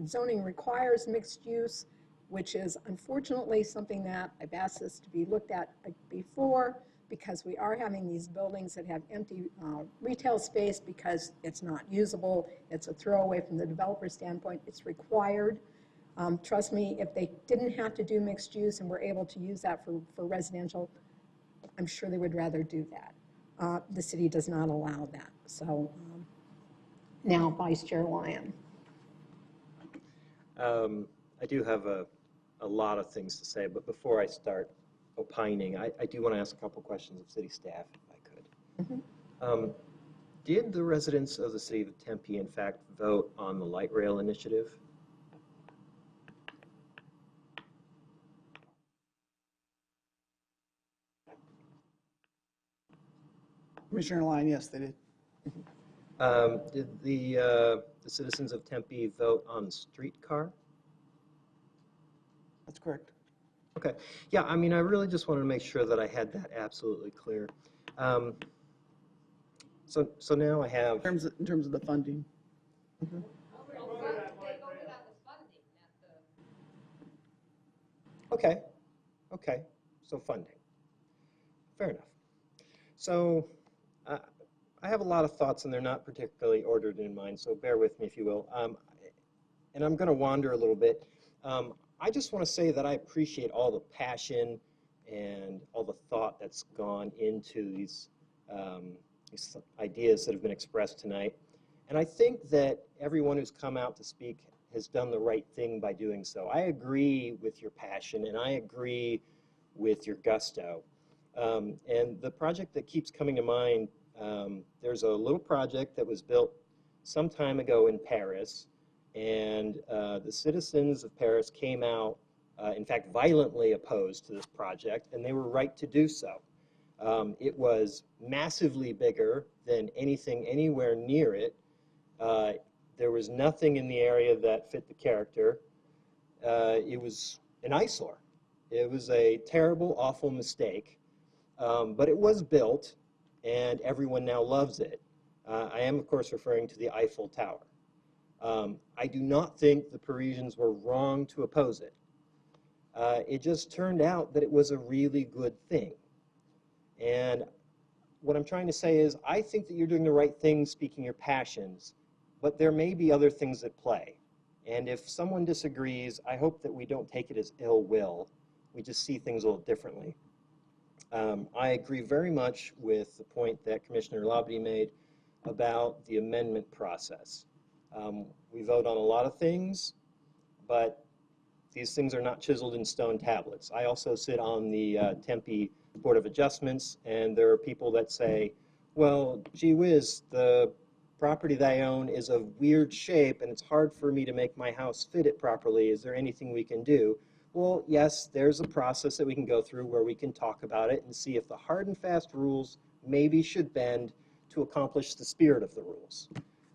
zoning requires mixed use, which is unfortunately something that I've asked this to be looked at before, because we are having these buildings that have empty retail space because it's not usable. It's a throwaway from the developer standpoint. It's required. Trust me, if they didn't have to do mixed use and were able to use that for residential, I'm sure they would rather do that. The city does not allow that. So now Vice Chair Lyon. I do have a lot of things to say, but before I start opining, I do want to ask a couple questions of city staff, if I could. Did the residents of the city of Tempe, in fact, vote on the light rail initiative? Commissioner Lyon, yes, they did. Did the citizens of Tempe vote on the streetcar? That's correct. Okay. Yeah, I mean, I really just wanted to make sure that I had that absolutely clear. So now I have... In terms of the funding. Okay. Okay. So funding. Fair enough. So I have a lot of thoughts, and they're not particularly ordered in mind, so bear with me, if you will. And I'm going to wander a little bit. I just want to say that I appreciate all the passion and all the thought that's gone into these ideas that have been expressed tonight. And I think that everyone who's come out to speak has done the right thing by doing so. I agree with your passion, and I agree with your gusto. And the project that keeps coming to mind, there's a little project that was built some time ago in Paris, and the citizens of Paris came out, in fact, violently opposed to this project, and they were right to do so. It was massively bigger than anything anywhere near it. There was nothing in the area that fit the character. It was an eyesore. It was a terrible, awful mistake, but it was built, and everyone now loves it. I am, of course, referring to the Eiffel Tower. I do not think the Parisians were wrong to oppose it. It just turned out that it was a really good thing. And what I'm trying to say is, I think that you're doing the right thing speaking your passions, but there may be other things at play. And if someone disagrees, I hope that we don't take it as ill will. We just see things a little differently. I agree very much with the point that Commissioner Labadie made about the amendment process. We vote on a lot of things, but these things are not chiseled in stone tablets. I also sit on the Tempe Board of Adjustments, and there are people that say, well, gee whiz, the property that I own is of weird shape and it's hard for me to make my house fit it properly. Is there anything we can do? Well, yes, there's a process that we can go through where we can talk about it and see if the hard and fast rules maybe should bend to accomplish the spirit of the rules,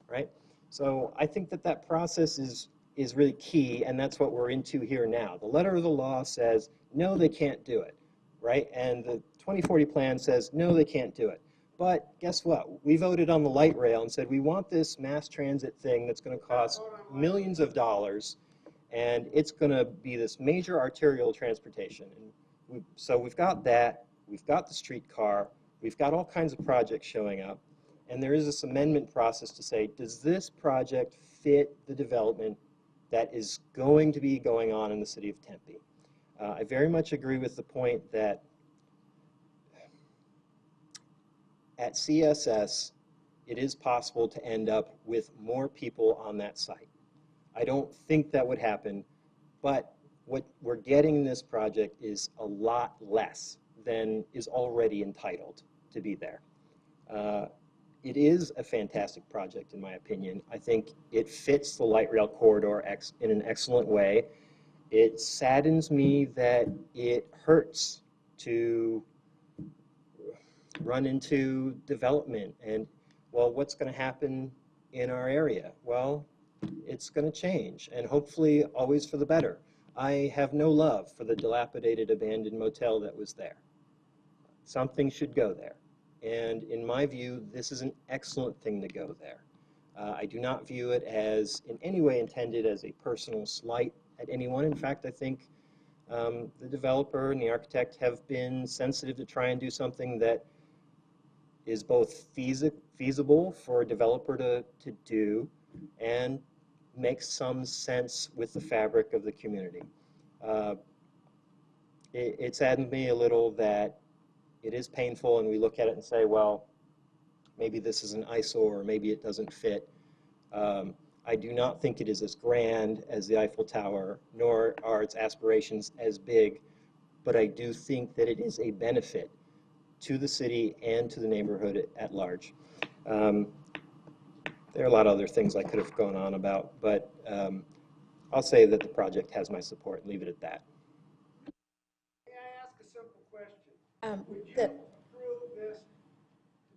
right? So I think that that process is really key, and that's what we're into here now. The letter of the law says, no, they can't do it, right? And the 2040 plan says, no, they can't do it. But guess what? We voted on the light rail and said, we want this mass transit thing that's going to cost millions of dollars, and it's going to be this major arterial transportation. And so we've got that, we've got the streetcar, we've got all kinds of projects showing up, and there is this amendment process to say, does this project fit the development that is going to be going on in the city of Tempe? I very much agree with the point that at CSS, it is possible to end up with more people on that site. I don't think that would happen, but what we're getting in this project is a lot less than is already entitled to be there. It is a fantastic project, in my opinion. I think it fits the light rail corridor in an excellent way. It saddens me that it hurts to run into development and, well, what's going to happen in our area? Well, it's going to change, and hopefully always for the better. I have no love for the dilapidated abandoned motel that was there. Something should go there. And in my view, this is an excellent thing to go there. I do not view it as in any way intended as a personal slight at anyone. In fact, I think the developer and the architect have been sensitive to try and do something that is both feasible for a developer to do and makes some sense with the fabric of the community. It saddened me a little that it is painful and we look at it and say, well, maybe this is an eyesore or maybe it doesn't fit. I do not think it is as grand as the Eiffel Tower, nor are its aspirations as big, but I do think that it is a benefit to the city and to the neighborhood at large. There are a lot of other things I could have gone on about, but I'll say that the project has my support and leave it at that. May I ask a simple question? Would you approve this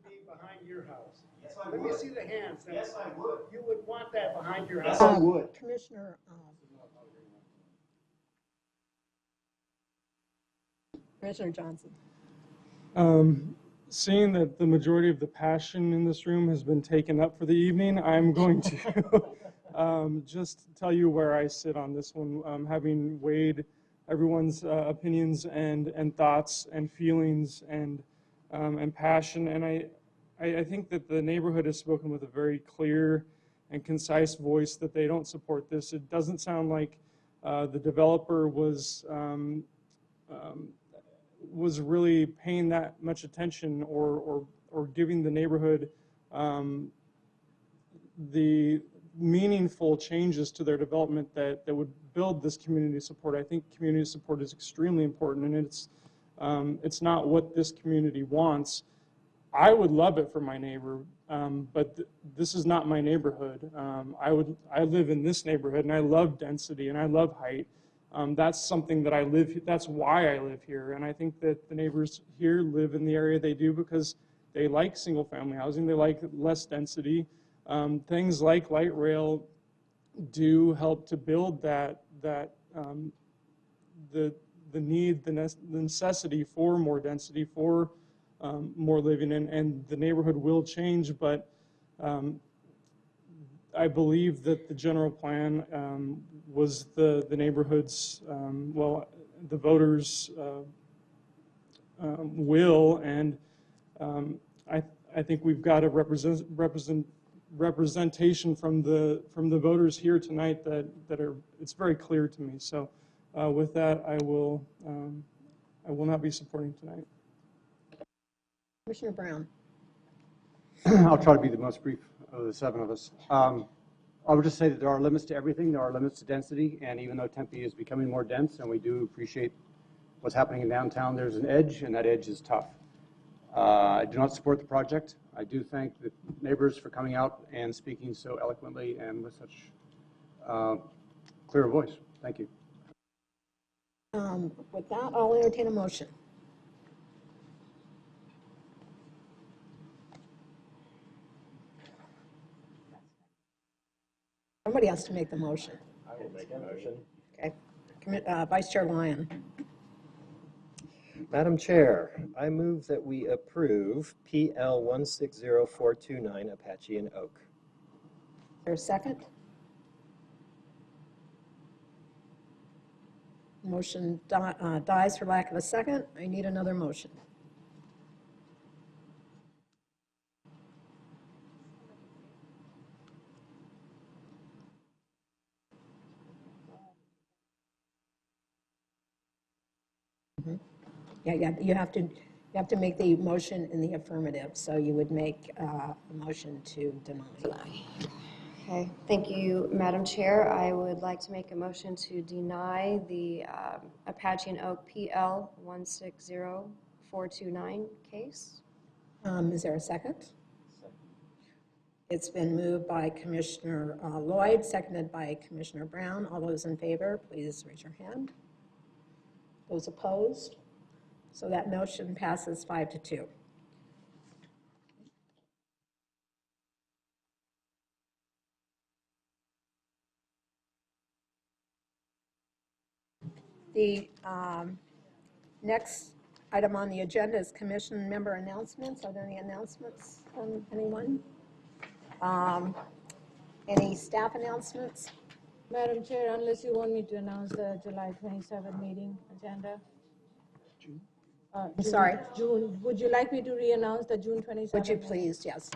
to be behind your house? Yes, I would. Let me see the hands. Yes, I would. You would want that behind your house? Yes, I would. Commissioner Johnson. Seeing that the majority of the passion in this room has been taken up for the evening, I'm going to just tell you where I sit on this one, having weighed everyone's opinions and thoughts and feelings and passion. And I think that the neighborhood has spoken with a very clear and concise voice that they don't support this. It doesn't sound like the developer was really paying that much attention or giving the neighborhood the meaningful changes to their development that would build this community support. I think community support is extremely important, and it's not what this community wants. I would love it for my neighbor, but this is not my neighborhood. I live in this neighborhood, and I love density and I love height. That's something that I live, that's why I live here. And I think that the neighbors here live in the area they do because they like single-family housing, they like less density. Things like light rail do help to build the need, the necessity for more density, for more living, and the neighborhood will change, but I believe that the general plan was the neighborhood's, well, the voters' will, and I think we've got a representation from the voters here tonight that are, it's very clear to me. So with that, I will not be supporting tonight. Commissioner Brown. I'll try to be the most brief of the seven of us. I would just say that there are limits to everything. There are limits to density, and even though Tempe is becoming more dense, and we do appreciate what's happening in downtown, there's an edge, and that edge is tough. I do not support the project. I do thank the neighbors for coming out and speaking so eloquently and with such clear voice. Thank you. With that, I'll entertain a motion. Somebody has to make the motion. I will make a motion. Okay. Vice Chair Lyon. Madam Chair, I move that we approve PL 160429 Apache and Oak. Is there a second? Motion dies for lack of a second. I need another motion. Yeah, you have to make the motion in the affirmative. So you would make a motion to deny. Okay, thank you, Madam Chair. I would like to make a motion to deny the Apache and Oak PL 160429 case. Is there a second? It's been moved by Commissioner Lloyd, seconded by Commissioner Brown. All those in favor, please raise your hand. Those opposed? So that motion passes 5-2. The next item on the agenda is commission member announcements. Are there any announcements from anyone? Any staff announcements? Madam Chair, unless you want me to announce the July 27 meeting agenda. I'm sorry? June, would you like me to re-announce the June 27? Would you please, yes.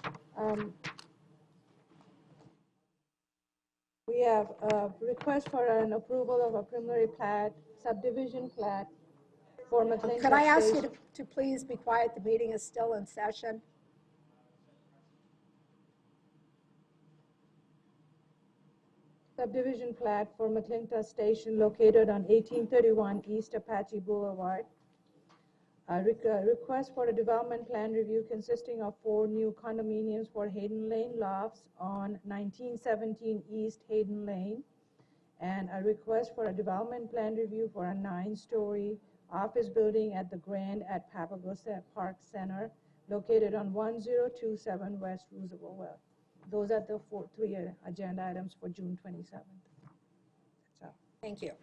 We have a request for an approval of a preliminary plat, subdivision plat for McLean. Could I ask you to please be quiet? The meeting is still in session. Subdivision plat for McClintock Station located on 1831 East Apache Boulevard. A request for a development plan review consisting of 4 new condominiums for Hayden Lane Lofts on 1917 East Hayden Lane, and a request for a development plan review for a 9-story office building at the Grand at Papago Park Center located on 1027 West Roosevelt Way. Those are the 3 agenda items for June 27th. Thank you.